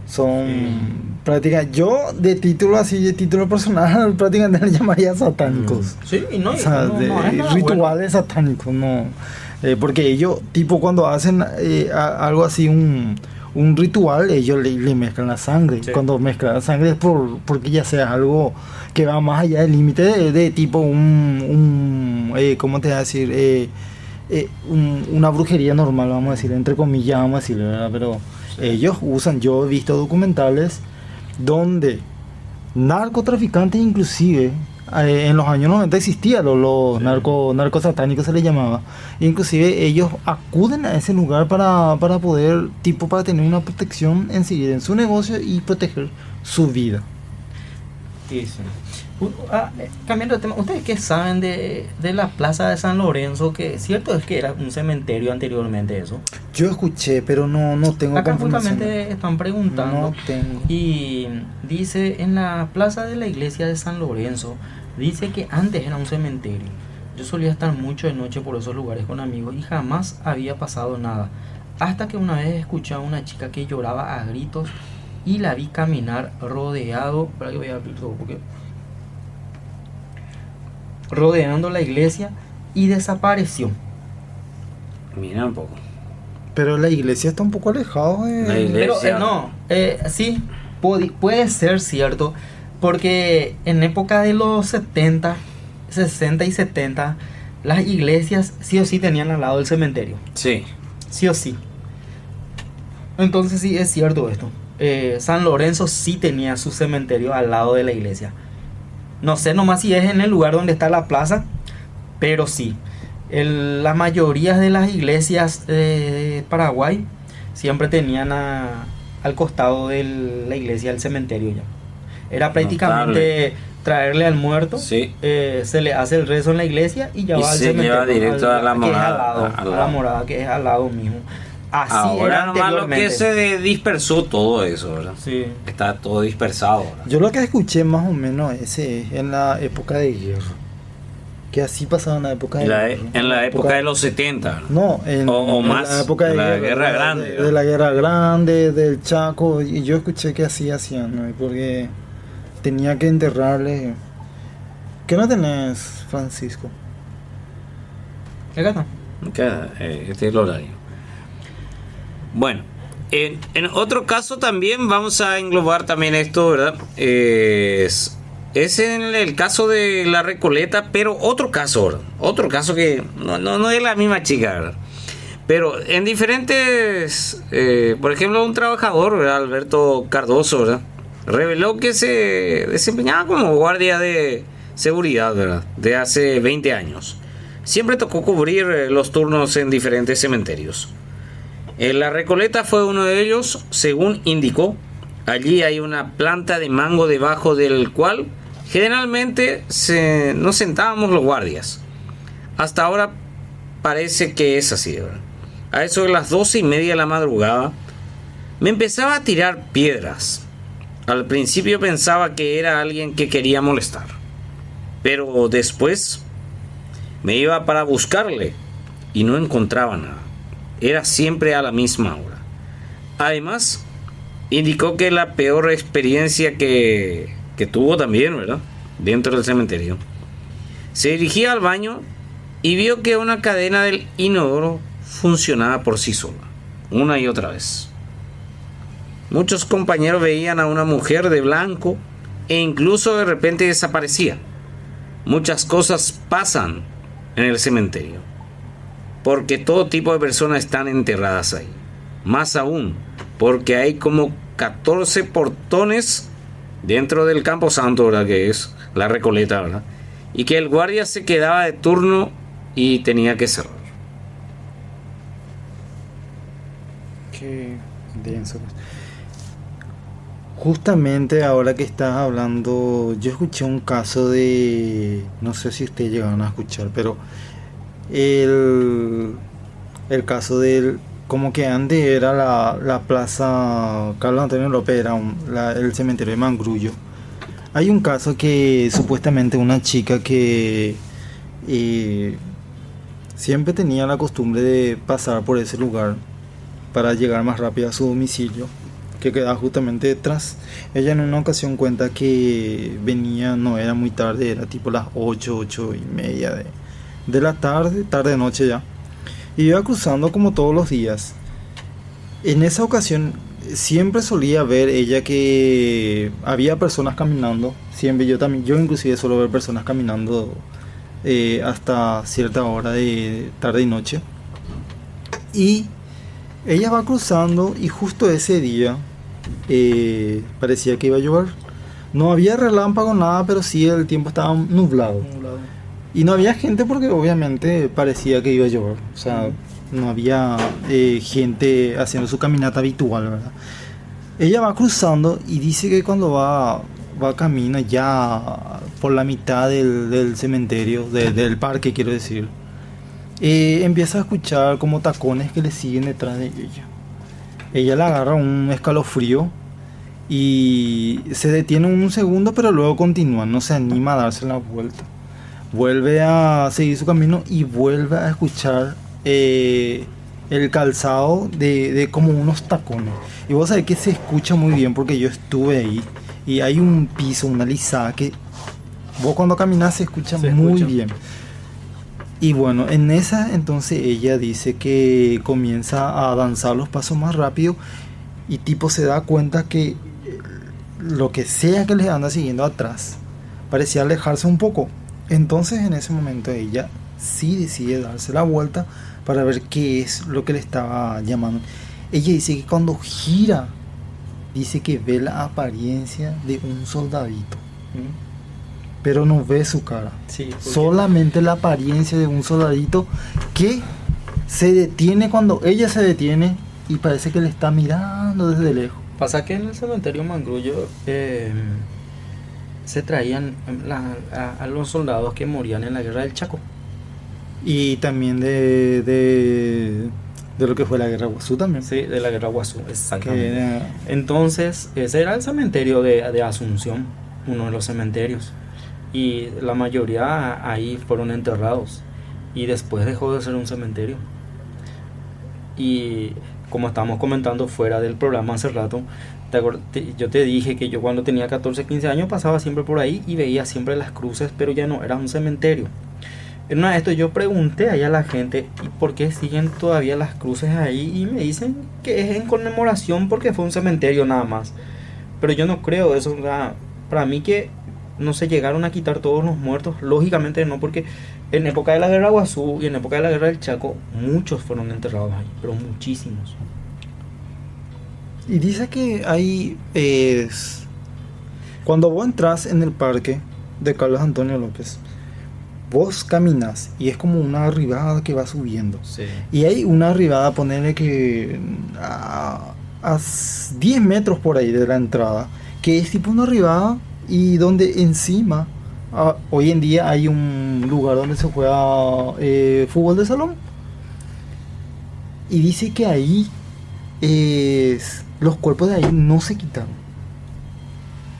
son prácticamente, yo de título personal prácticamente le llamaría satánicos. Sí, y no, o sea, no es nada rituales bueno. satánicos, no. Porque ellos, tipo, cuando hacen algo así, un ritual, ellos le mezclan la sangre. Sí. Cuando mezclan la sangre es porque ya sea algo que va más allá del límite de tipo ¿cómo te voy a decir? Una brujería normal, vamos a decir, entre comillas, vamos a decir, ¿verdad? Pero ellos usan, yo he visto documentales donde narcotraficantes inclusive, en los años 90 existían los narcos satánicos, se les llamaba. Inclusive ellos acuden a ese lugar para poder, tipo, para tener una protección en seguir en su negocio y proteger su vida. Sí, sí. Cambiando de tema, ¿ustedes qué saben de la plaza de San Lorenzo? Que cierto es que era un cementerio anteriormente eso. Yo escuché, pero no tengo Acá confirmación. justamente están preguntando. No tengo. Y dice, en la plaza de la iglesia de San Lorenzo, dice que antes era un cementerio. Yo solía estar mucho de noche por esos lugares con amigos y jamás había pasado nada. Hasta que una vez escuché a una chica que lloraba a gritos y la vi caminar rodeado. Espera que voy a abrir todo porque... rodeando la iglesia y desapareció. Mira un poco. Pero la iglesia está un poco alejada de... La iglesia. Pero sí, puede ser cierto, porque en época de los 70, 60 y 70, las iglesias sí o sí tenían al lado del cementerio, Sí. sí o sí. Entonces sí es cierto esto. San Lorenzo sí tenía su cementerio al lado de la iglesia. No sé nomás si es en el lugar donde está la plaza, pero sí. La mayoría de las iglesias de Paraguay siempre tenían al costado de la iglesia el cementerio ya. Era prácticamente traerle al muerto, Sí. se le hace el rezo en la iglesia y ya Y va al se cementerio. lleva directo a la que es morada, al lado, al a la lado. morada que es al lado mismo. Así Ahora era nomás lo anteriormente. que se dispersó todo eso, ¿verdad? Sí. Está todo dispersado ahora. Yo lo que escuché más o menos ese es en la época de guerra. Que así pasaba en la época de guerra. En la época de los 70. No, O en más, la época de en la guerra, Guerra Grande, de la Guerra Grande, del Chaco, y yo escuché que así hacían, ¿no? Porque tenía que enterrarle. ¿Qué no tenés, Francisco? Acá está. Este es el horario. Bueno, en otro caso también vamos a englobar también esto, ¿verdad? Es en el caso de la Recoleta, pero otro caso, ¿verdad? Otro caso que no es la misma chica, ¿verdad? Pero en diferentes, por ejemplo, un trabajador, ¿verdad? Alberto Cardoso, ¿verdad? Reveló que se desempeñaba como guardia de seguridad, ¿verdad? De hace 20 años. Siempre tocó cubrir los turnos en diferentes cementerios. La Recoleta fue uno de ellos, según indicó. Allí hay una planta de mango debajo del cual generalmente nos sentábamos los guardias. Hasta ahora parece que es así, ¿verdad? A eso de las 12:30 de la madrugada me empezaba a tirar piedras. Al principio pensaba que era alguien que quería molestar, pero después me iba para buscarle y no encontraba nada. Era siempre a la misma hora. Además, indicó que la peor experiencia que tuvo también, ¿verdad? Dentro del cementerio. Se dirigía al baño y vio que una cadena del inodoro funcionaba por sí sola, una y otra vez. Muchos compañeros veían a una mujer de blanco e incluso de repente desaparecía. Muchas cosas pasan en el cementerio, porque todo tipo de personas están enterradas ahí. Más aún, porque hay como 14 portones dentro del camposanto, ¿verdad? Que es la Recoleta, ¿verdad? Y que el guardia se quedaba de turno y tenía que cerrar. Qué denso. Justamente ahora que estás hablando, yo escuché un caso de, no sé si ustedes llegaron a escuchar, pero el caso como que antes era la plaza Carlos Antonio López, era el cementerio de Mangrullo. Hay un caso que supuestamente una chica que siempre tenía la costumbre de pasar por ese lugar para llegar más rápido a su domicilio, que quedaba justamente detrás. Ella en una ocasión cuenta que venía, no era muy tarde, era tipo las 8:30 de la tarde, noche ya. y iba cruzando como todos los días. En esa ocasión siempre solía ver ella que había personas caminando, siempre yo inclusive suelo ver personas caminando hasta cierta hora de tarde y noche. Y ella va cruzando y justo ese día parecía que iba a llover. No había relámpago, nada, pero sí el tiempo estaba nublado. Y no había gente porque obviamente parecía que iba a llover. O sea, no había gente haciendo su caminata habitual, ¿verdad? Ella va cruzando y dice que cuando va camino ya por la mitad del cementerio, del parque quiero decir, empieza a escuchar como tacones que le siguen detrás de ella. Ella le agarra un escalofrío y se detiene un segundo, pero luego continúa, no se anima a darse la vuelta. Vuelve a seguir su camino y vuelve a escuchar el calzado de como unos tacones. Y vos sabés que se escucha muy bien porque yo estuve ahí y hay un piso, una lisada que vos cuando caminas se escucha muy bien. Y bueno, en esa entonces ella dice que comienza a danzar los pasos más rápido y tipo se da cuenta que lo que sea que les anda siguiendo atrás parecía alejarse un poco. Entonces en ese momento ella sí decide darse la vuelta para ver qué es lo que le estaba llamando. Ella dice que cuando gira, dice que ve la apariencia de un soldadito, pero no ve su cara. Sí, solamente la apariencia de un soldadito que se detiene cuando ella se detiene y parece que le está mirando desde lejos. Pasa que en el cementerio Mangrullo se traían a los soldados que morían en la guerra del Chaco. Y también de lo que fue la guerra Guazú también. Sí, de la guerra Guazú, exactamente. Entonces, ese era el cementerio de Asunción, uno de los cementerios. Y la mayoría ahí fueron enterrados. Y después dejó de ser un cementerio. Y como estábamos comentando fuera del programa hace rato, yo te dije que yo cuando tenía 14, 15 años pasaba siempre por ahí y veía siempre las cruces, pero ya no era un cementerio. En una de esto yo pregunté ahí a la gente, ¿y por qué siguen todavía las cruces ahí? Y me dicen que es en conmemoración porque fue un cementerio nada más. Pero yo no creo eso. Para mí que no se llegaron a quitar todos los muertos, lógicamente no, porque en época de la guerra Guazú y en época de la guerra del Chaco muchos fueron enterrados ahí, pero muchísimos. Y dice que hay cuando vos entras en el parque de Carlos Antonio López, vos caminas y es como una arribada que va subiendo. Sí. Y hay una arribada, ponerle que a 10 metros por ahí de la entrada, que es tipo una arribada y donde encima hoy en día hay un lugar donde se juega fútbol de salón. Y dice que ahí los cuerpos de ahí no se quitaron.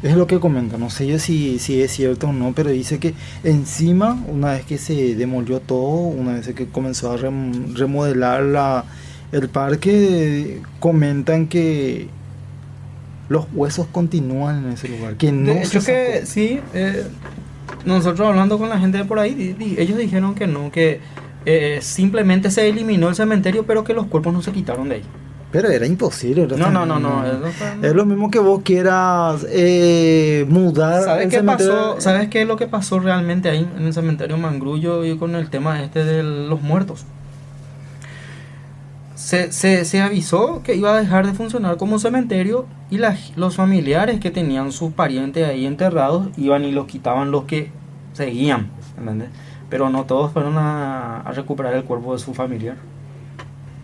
Es lo que comenta, no sé yo si es cierto o no, pero dice que encima, una vez que se demolió todo, una vez que comenzó a remodelar el parque, comentan que los huesos continúan en ese lugar, que no de hecho que sí, nosotros hablando con la gente de por ahí, ellos dijeron que no, que simplemente se eliminó el cementerio, pero que los cuerpos no se quitaron de ahí. Pero era imposible. No. Es lo mismo que vos quieras mudar. ¿Sabes qué pasó? ¿Sabes qué es lo que pasó realmente ahí en el cementerio Mangrullo y con el tema de los muertos? Se avisó que iba a dejar de funcionar como cementerio y los familiares que tenían sus parientes ahí enterrados iban y los quitaban los que seguían, ¿entendés? Pero no todos fueron a recuperar el cuerpo de su familiar.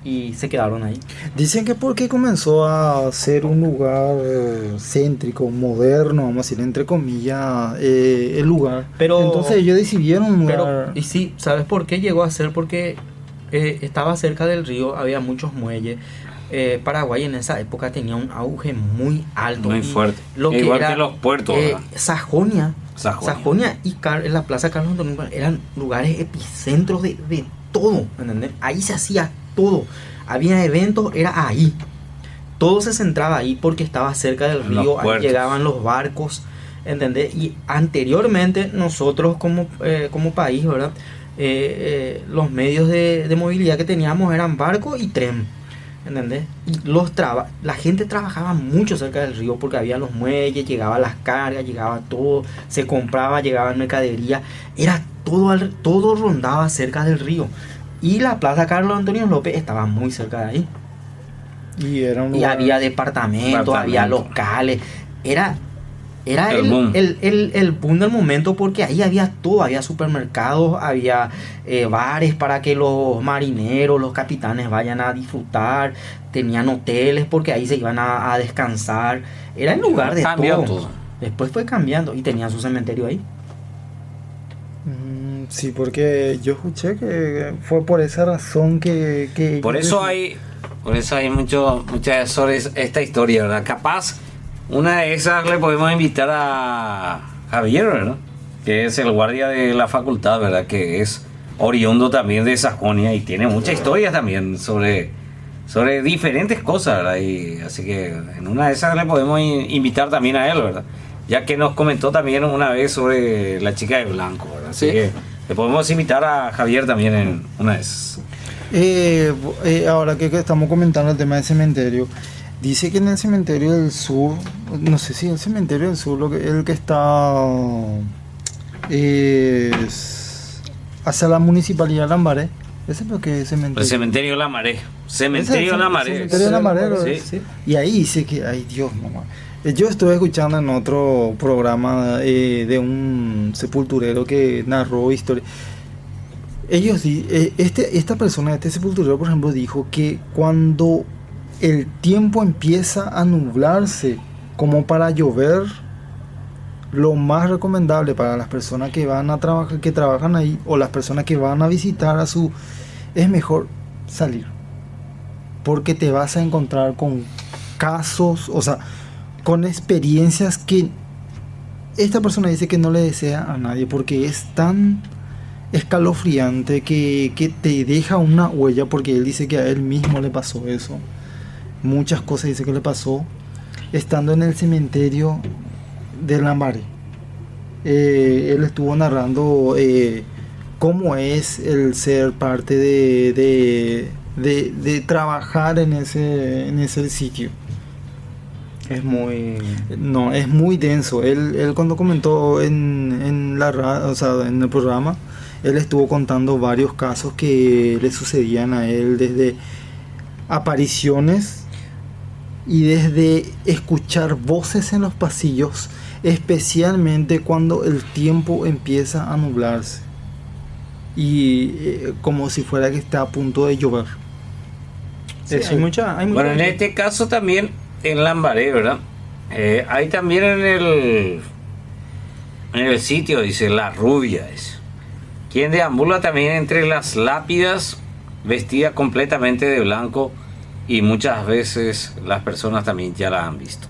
Y se quedaron ahí. Dicen que porque comenzó a ser un lugar céntrico, moderno, vamos a decir entre comillas, el lugar. Pero, entonces ellos decidieron mudar. Y sí, ¿sabes por qué llegó a ser? Porque estaba cerca del río, había muchos muelles. Paraguay en esa época tenía un auge muy alto. Muy fuerte. Igual que los puertos. Sajonia y la Plaza Carlos Antonio eran lugares epicentros de todo, ¿entendés? Ahí se hacía todo, había eventos, era ahí, todo se centraba ahí porque estaba cerca del río, ahí llegaban los barcos, ¿entendés? Y anteriormente nosotros como país, ¿verdad? los medios de movilidad que teníamos eran barco y tren, ¿entendés? Y la gente trabajaba mucho cerca del río porque había los muelles, llegaban las cargas, llegaba todo, se compraba, llegaban mercadería, era todo rondaba cerca del río. Y la Plaza Carlos Antonio López estaba muy cerca de ahí. Y había departamentos, había locales. Era el boom del momento, porque ahí había todo, había supermercados, había bares para que los marineros, los capitanes vayan a disfrutar, tenían hoteles porque ahí se iban a descansar, era el lugar de todo. Después fue cambiando y tenía su cementerio ahí. Sí, porque yo escuché que fue por esa razón que por eso hay muchas sobre esta historia, ¿verdad? Capaz una de esas le podemos invitar a Javier, ¿verdad? Que es el guardia de la facultad, ¿verdad? Que es oriundo también de Sajonia y tiene muchas historias también sobre diferentes cosas, ¿verdad? Y así que en una de esas le podemos invitar también a él, ¿verdad? Ya que nos comentó también una vez sobre la chica de blanco, ¿verdad? Así que le podemos invitar a Javier también en una de esas. Ahora que estamos comentando el tema del cementerio, dice que en el cementerio del sur, no sé si el cementerio del sur, el que está hacia la municipalidad de Lambaré, ese es lo que es cementerio. El cementerio Lambaré. Cementerio Lambaré. Sí. Y ahí dice que, ay Dios, mamá. Yo estuve escuchando en otro programa de un sepulturero que narró historia. Esta persona, este sepulturero, por ejemplo, dijo que cuando el tiempo empieza a nublarse como para llover, lo más recomendable para las personas que van a trabajar, que trabajan ahí, o las personas que van a visitar es mejor salir, porque te vas a encontrar con casos, o sea, con experiencias que esta persona dice que no le desea a nadie, porque es tan escalofriante que te deja una huella, porque él dice que a él mismo le pasó eso. Muchas cosas dice que le pasó estando en el cementerio de Lambaré. Él estuvo narrando cómo es el ser parte de trabajar en ese sitio. Es muy... No, es muy denso. Él cuando comentó en la radio, o sea, en el programa, él estuvo contando varios casos que le sucedían a él, desde apariciones y desde escuchar voces en los pasillos, especialmente cuando el tiempo empieza a nublarse y como si fuera que está a punto de llover. Sí, hay mucha bueno, en este caso también en Lambaré, ¿verdad? Hay también en el sitio, dice, la rubia, es quien deambula también entre las lápidas, vestida completamente de blanco, y muchas veces las personas también ya la han visto.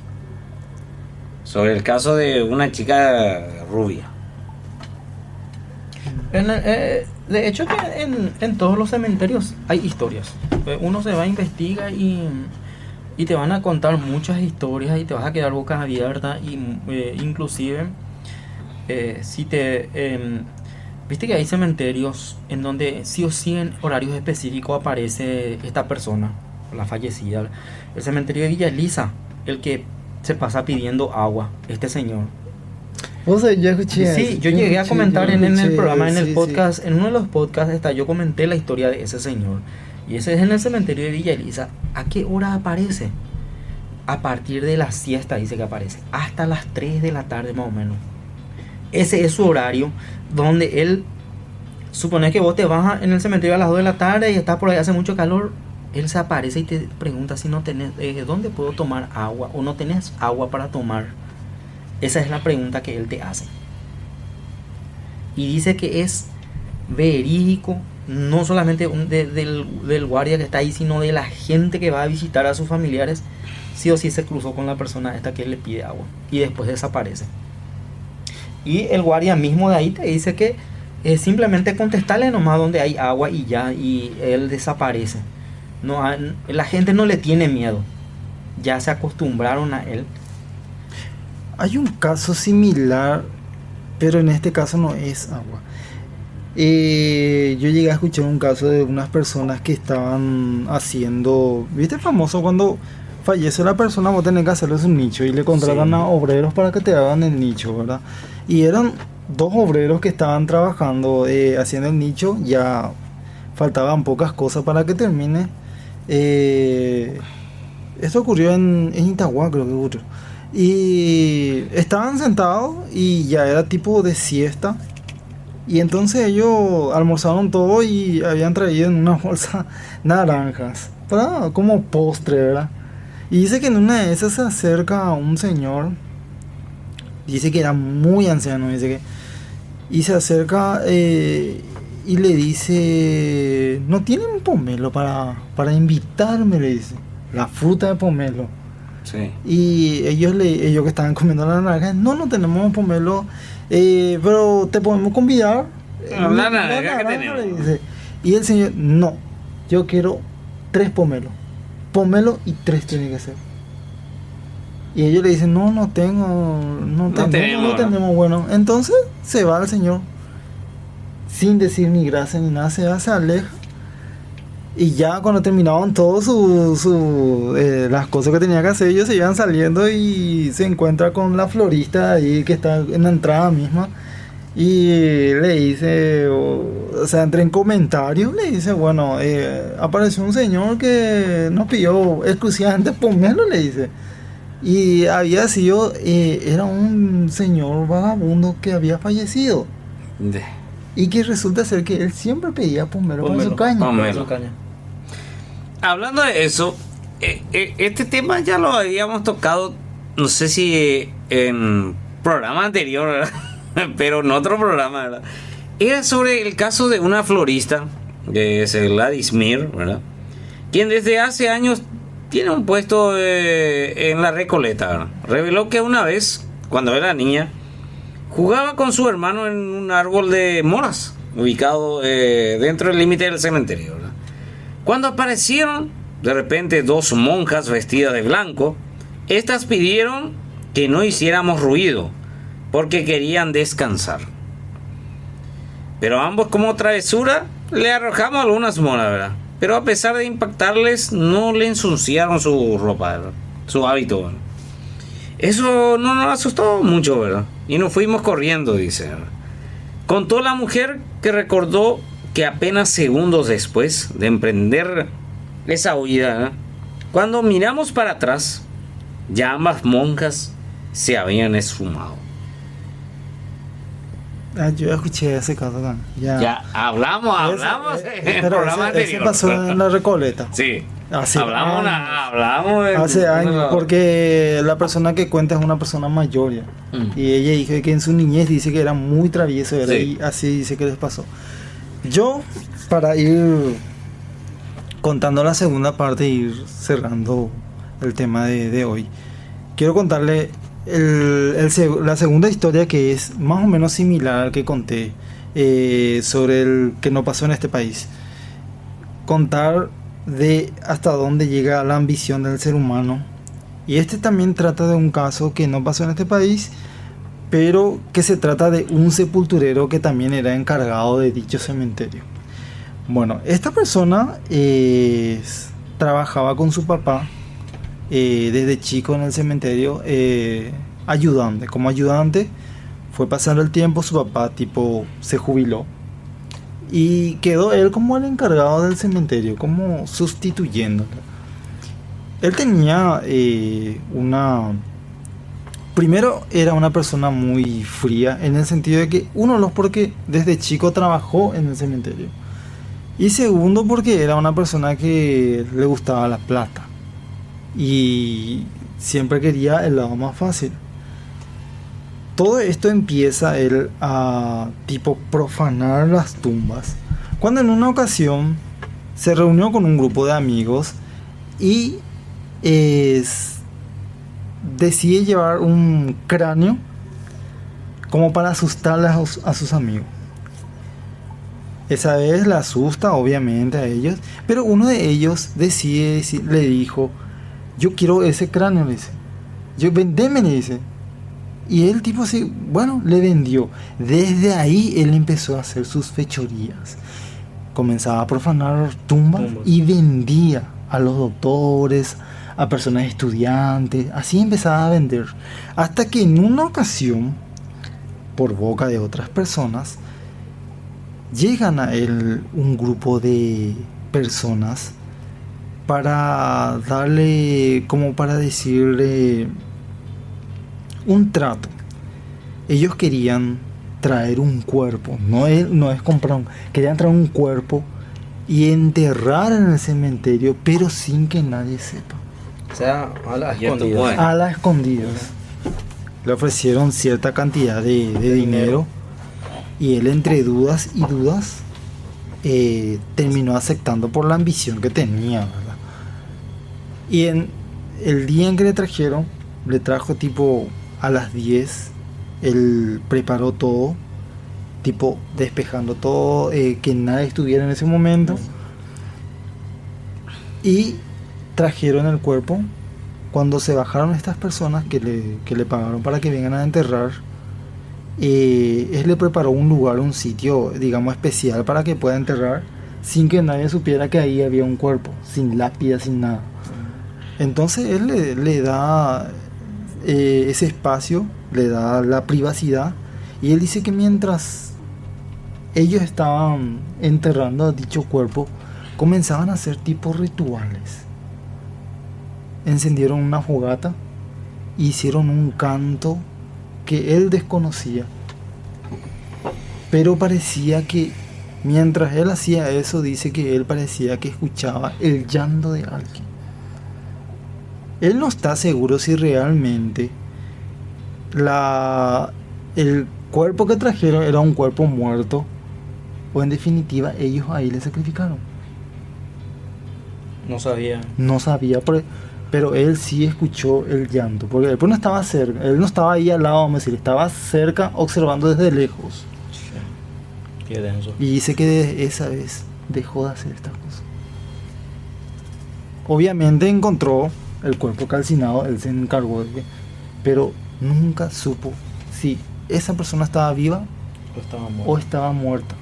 Sobre el caso de una chica rubia. De hecho que en todos los cementerios hay historias. Uno se va a investigar y te van a contar muchas historias y te vas a quedar boca abierta, y inclusive si viste que hay cementerios en donde sí o sí en horarios específicos aparece esta persona, la fallecida. El cementerio de Villa Elisa, el que se pasa pidiendo agua, este señor. O sea, yo escuché. Sí, yo llegué a comentar en el programa, en el podcast, sí. En uno de los podcasts yo comenté la historia de ese señor. Y ese es en el cementerio de Villa Elisa. ¿A qué hora aparece? A partir de la siesta dice que aparece, hasta las 3 de la tarde más o menos. Ese es su horario, donde él, supone que vos te vas en el cementerio a las 2 de la tarde y estás por ahí, hace mucho calor, él se aparece y te pregunta si no tenés, ¿dónde puedo tomar agua? O no tenés agua para tomar. Esa es la pregunta que él te hace. Y dice que es verídico, no solamente del guardia que está ahí, sino de la gente que va a visitar a sus familiares. Sí o sí se cruzó con la persona esta que le pide agua y después desaparece. Y el guardia mismo de ahí te dice que simplemente contestarle nomás donde hay agua y ya, y él desaparece. No, la gente no le tiene miedo, ya se acostumbraron a él. Hay un caso similar, pero en este caso no es agua. Yo llegué a escuchar un caso de unas personas que estaban haciendo, ¿viste? Famoso cuando fallece la persona, vos tenés que hacerles un nicho y le contratan Sí. a obreros para que te hagan el nicho, ¿verdad? Y eran dos obreros que estaban trabajando, haciendo el nicho, ya faltaban pocas cosas para que termine. Esto ocurrió en Itagua, creo que ocurrió. Y estaban sentados y ya era tipo de siesta. Y entonces ellos almorzaron todo y habían traído en una bolsa naranjas, para, como postre, ¿verdad? Y dice que en una de esas se acerca un señor, dice que era muy anciano, dice que, y se acerca y le dice, ¿no tienen un pomelo para invitarme? Le dice, la fruta de pomelo. Sí. Y ellos que estaban comiendo la naranja, no tenemos pomelo, pero te podemos convidar. La naranja que tenemos. Le dice. Y el señor, no, yo quiero 3 pomelos. Pomelo y 3 tiene que ser. Y ellos le dicen, no tenemos. Bueno, entonces se va el señor sin decir ni gracias ni nada, se aleja. Y ya cuando terminaban todas las cosas que tenía que hacer, ellos se iban saliendo y se encuentra con la florista ahí que está en la entrada misma. Y le dice, o sea, entre en comentarios, le dice, bueno, apareció un señor que nos pidió exclusivamente pomelo, le dice. Y había sido, era un señor vagabundo que había fallecido. Y que resulta ser que él siempre pedía pomelo para su caña. Pomelo. Hablando de eso, este tema ya lo habíamos tocado, no sé si en programa anterior, ¿verdad? Pero en otro programa, ¿verdad? Era sobre el caso de una florista, que es Gladys Mir, ¿verdad? Quien desde hace años tiene un puesto en la Recoleta, ¿verdad? Reveló que una vez, cuando era niña, jugaba con su hermano en un árbol de moras, ubicado dentro del límite del cementerio, ¿verdad? Cuando aparecieron de repente 2 monjas vestidas de blanco, estas pidieron que no hiciéramos ruido porque querían descansar. Pero ambos, como travesura, le arrojamos algunas moras, ¿verdad? Pero a pesar de impactarles, no le ensuciaron su ropa, ¿verdad? Su hábito, ¿verdad? Eso no nos asustó mucho, ¿verdad? Y nos fuimos corriendo, dice, ¿verdad? Contó la mujer que recordó que apenas segundos después de emprender esa huida, ¿verdad? Cuando miramos para atrás, ya ambas monjas se habían esfumado. Yo escuché ese caso también. Ya hablamos en el pero programa ese anterior. pasó en la Recoleta. Sí. Hace Hablamos Hace años, porque la persona que cuenta es una persona mayor ya. Y ella dijo que en su niñez dice que era muy travieso, ¿verdad? Sí. Y así dice que les pasó. Yo, para ir contando la segunda parte e ir cerrando el tema de hoy, quiero contarle la segunda historia, que es más o menos similar al que conté sobre el que no pasó en este país. Contar de hasta dónde llega la ambición del ser humano. Y este también trata de un caso que no pasó en este país, pero que se trata de un sepulturero que también era encargado de dicho cementerio. Bueno, esta persona trabajaba con su papá desde chico en el cementerio, ayudante. Como ayudante fue pasando el tiempo, su papá tipo se jubiló y quedó él como el encargado del cementerio, como sustituyéndolo. Él tenía primero era una persona muy fría, en el sentido de que, porque desde chico trabajó en el cementerio, y segundo porque era una persona que le gustaba la plata y siempre quería el lado más fácil. Todo esto empieza él a tipo profanar las tumbas, cuando en una ocasión se reunió con un grupo de amigos y decide llevar un cráneo como para asustar a sus amigos. Esa vez la asusta obviamente a ellos, pero uno de ellos le dijo: yo quiero ese cráneo, le dice, vendeme, le dice. Y el tipo así, bueno, le vendió. Desde ahí él empezó a hacer sus fechorías. Comenzaba a profanar tumbas y vendía a los doctores, a personas estudiantes. Así empezaba a vender. Hasta que en una ocasión, por boca de otras personas, llegan a él un grupo de personas para darle, como para decirle, un trato. Ellos querían traer un cuerpo, no es comprar querían traer un cuerpo y enterrar en el cementerio, pero sin que nadie sepa. O sea, a las Y esto, escondidas. bueno. A las escondidas. Le ofrecieron cierta cantidad de dinero y él, entre dudas y dudas, terminó aceptando por la ambición que tenía, ¿verdad? Y en el día en que le trajeron, le trajo tipo a las 10. Él preparó todo, tipo despejando todo, que nadie estuviera en ese momento. Y trajeron el cuerpo. Cuando se bajaron estas personas que le pagaron para que vengan a enterrar, él le preparó un lugar, un sitio, digamos, especial para que pueda enterrar sin que nadie supiera que ahí había un cuerpo, sin lápida, sin nada. Entonces él le da ese espacio, le da la privacidad, y él dice que mientras ellos estaban enterrando a dicho cuerpo, comenzaban a hacer tipos rituales. Encendieron una fogata, hicieron un canto que él desconocía, pero parecía que mientras él hacía eso, dice que él parecía que escuchaba el llanto de alguien. Él no está seguro si realmente el cuerpo que trajeron era un cuerpo muerto o en definitiva ellos ahí le sacrificaron. No sabía. No sabía, pero él sí escuchó el llanto, porque él no estaba cerca, él no estaba ahí al lado, vamos a decir, estaba cerca observando desde lejos. Qué denso. Y dice que desde esa vez dejó de hacer estas cosas. Obviamente encontró el cuerpo calcinado, él se encargó pero nunca supo si esa persona estaba viva o estaba muerta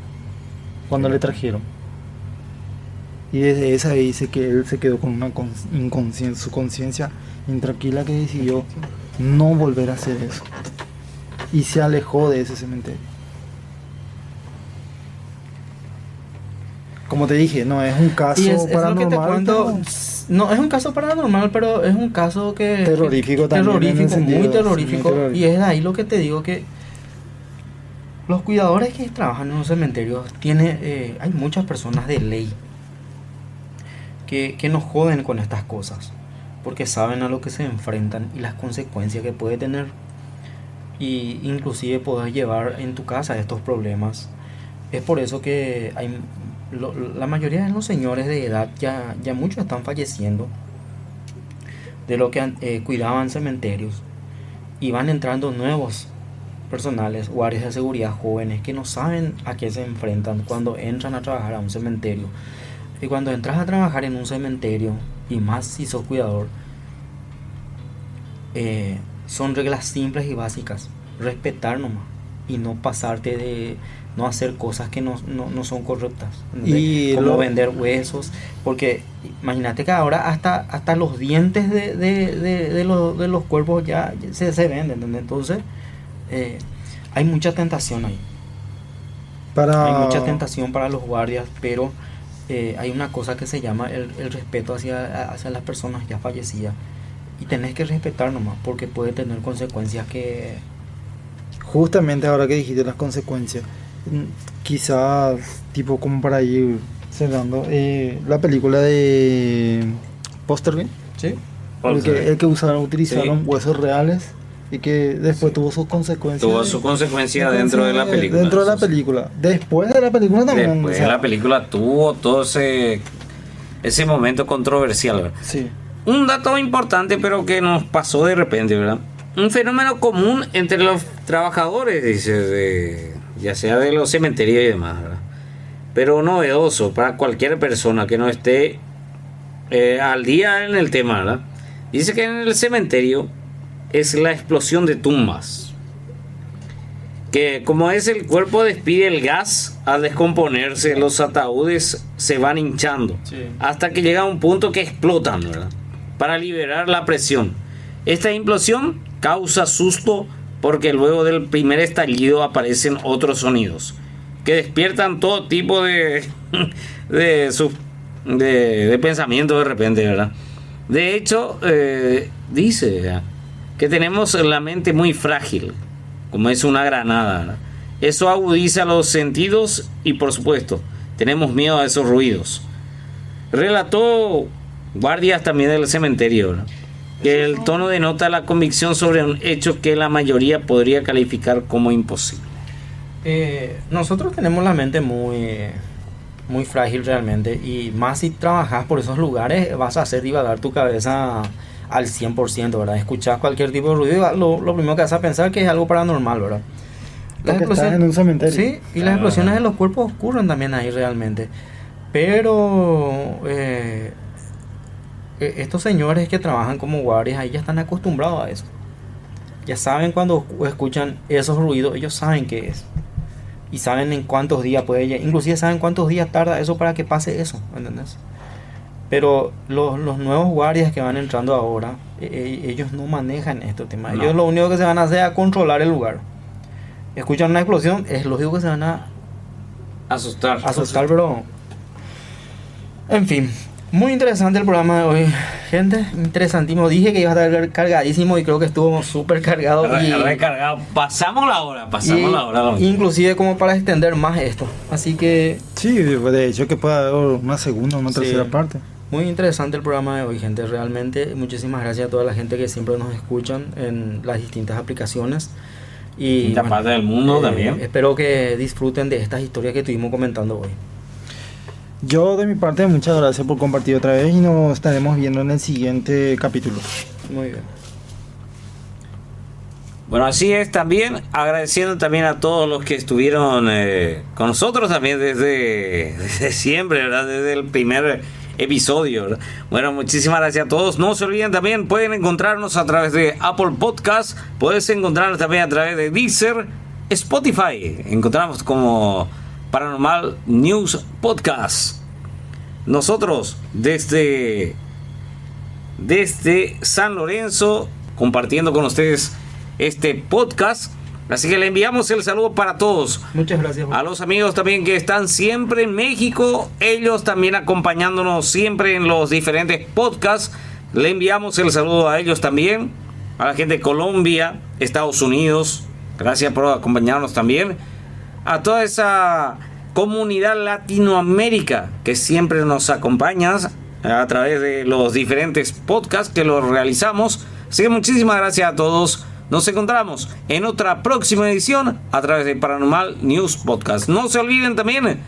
cuando le trajeron. Y desde esa vez dice que él se quedó con una inconsciencia, su conciencia intranquila, que decidió no volver a hacer eso y se alejó de ese cementerio. Como te dije, no es un caso Y es lo que te paranormal, cuento. No es un caso paranormal, pero es un caso que terrorífico también, en el sentido, muy sí, terrorífico. muy terrorífico. Y es de ahí lo que te digo, que los cuidadores que trabajan en los cementerios hay muchas personas de ley que no joden con estas cosas, porque saben a lo que se enfrentan y las consecuencias que puede tener, y inclusive poder llevar en tu casa estos problemas. Es por eso que la mayoría de los señores de edad ya muchos están falleciendo de lo que cuidaban cementerios, y van entrando nuevos personales, guardias de seguridad jóvenes que no saben a qué se enfrentan cuando entran a trabajar a un cementerio. Y cuando entras a trabajar en un cementerio, y más si sos cuidador, son reglas simples y básicas: respetar nomás y no pasarte de no hacer cosas que no son correctas, Y como vender huesos, porque imagínate que ahora hasta los dientes de los cuerpos ya se venden, ¿entendés? Entonces hay mucha tentación ahí. Hay mucha tentación para los guardias, pero hay una cosa que se llama el respeto hacia las personas ya fallecidas, y tenés que respetar nomás, porque puede tener consecuencias que... Justamente ahora que dijiste las consecuencias, quizás tipo como para ir cerrando, la película de Poltergeist, ¿Sí? el que utilizaron Sí. huesos reales y que después tuvo sus consecuencias. Tuvo su consecuencia dentro de la película. Dentro de la Eso sí. película. Después de la película también. Después o sea, de la película tuvo todo ese momento controversial, ¿verdad? Sí. Un dato importante, pero que nos pasó de repente, ¿verdad? Un fenómeno común entre los trabajadores, dice, ya sea de los cementerios y demás, ¿verdad? Pero novedoso para cualquier persona que no esté al día en el tema, ¿verdad? Dice que en el cementerio es la explosión de tumbas. que como es el cuerpo despide el gas, al descomponerse los ataúdes se van hinchando, hasta que llega a un punto que explotan, ¿verdad? Para liberar la presión. Esta implosión causa susto porque luego del primer estallido aparecen otros sonidos que despiertan todo tipo de pensamiento de repente, ¿verdad? De hecho, dice, ¿verdad?, que tenemos la mente muy frágil, como es una granada, ¿verdad? Eso agudiza los sentidos y, por supuesto, tenemos miedo a esos ruidos. Relató guardias también del cementerio, ¿verdad?, que el tono denota la convicción sobre un hecho que la mayoría podría calificar como imposible. Nosotros tenemos la mente muy frágil realmente, y más si trabajas por esos lugares vas a hacer divagar tu cabeza al 100%, ¿verdad? Escuchas cualquier tipo de ruido, lo primero que vas a pensar que es algo paranormal, ¿verdad? Porque estás en un cementerio. Sí, y las explosiones de los cuerpos ocurren también ahí realmente. Pero estos señores que trabajan como guardias ahí ya están acostumbrados a eso. Ya saben cuando escuchan esos ruidos, ellos saben qué es. Y saben en cuántos días puede llegar. Inclusive saben cuántos días tarda eso para que pase eso, ¿entendés? Pero los nuevos guardias que van entrando ahora, ellos no manejan estos temas. No. Ellos lo único que se van a hacer es a controlar el lugar. Escuchan una explosión, es lógico que se van a Asustar, pero... En fin, muy interesante el programa de hoy, gente. Interesantísimo. Dije que iba a estar cargadísimo y creo que estuvo súper cargado. Recargado. Pasamos la hora. Inclusive como para extender más esto. Así que... Sí, de hecho que pueda haber una segunda o una tercera parte. Muy interesante el programa de hoy, gente. Realmente muchísimas gracias a toda la gente que siempre nos escuchan en las distintas aplicaciones. Y esta parte del mundo también. Espero que disfruten de estas historias que estuvimos comentando hoy. Yo de mi parte muchas gracias por compartir otra vez y nos estaremos viendo en el siguiente capítulo. Muy bien. Bueno, así es también, agradeciendo también a todos los que estuvieron con nosotros también desde siempre, ¿verdad? Desde el primer episodio, ¿verdad? Bueno, muchísimas gracias a todos. No se olviden también, pueden encontrarnos a través de Apple Podcast, puedes encontrarnos también a través de Deezer, Spotify. Encontramos como Paranormal News Podcast. Nosotros desde San Lorenzo compartiendo con ustedes este podcast. Así que le enviamos el saludo para todos. Muchas gracias. A los amigos también que están siempre en México, ellos también acompañándonos siempre en los diferentes podcasts. Le enviamos el saludo a ellos también. A la gente de Colombia, Estados Unidos, gracias por acompañarnos también. A toda esa comunidad Latinoamérica que siempre nos acompaña a través de los diferentes podcasts que los realizamos. Así que muchísimas gracias a todos. Nos encontramos en otra próxima edición a través de Paranormal News Podcast. No se olviden también,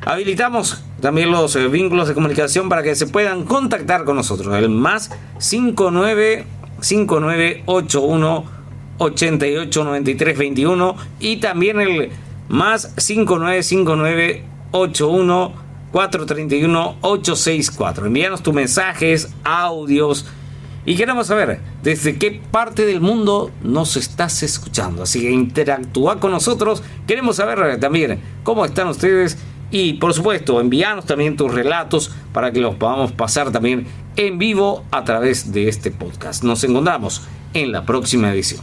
habilitamos también los vínculos de comunicación para que se puedan contactar con nosotros. El más 5981 889321 y también el más 5981 431 864. Envíanos tus mensajes, audios. Y queremos saber desde qué parte del mundo nos estás escuchando. Así que interactúa con nosotros. Queremos saber también cómo están ustedes. Y por supuesto, envíanos también tus relatos para que los podamos pasar también en vivo a través de este podcast. Nos encontramos en la próxima edición.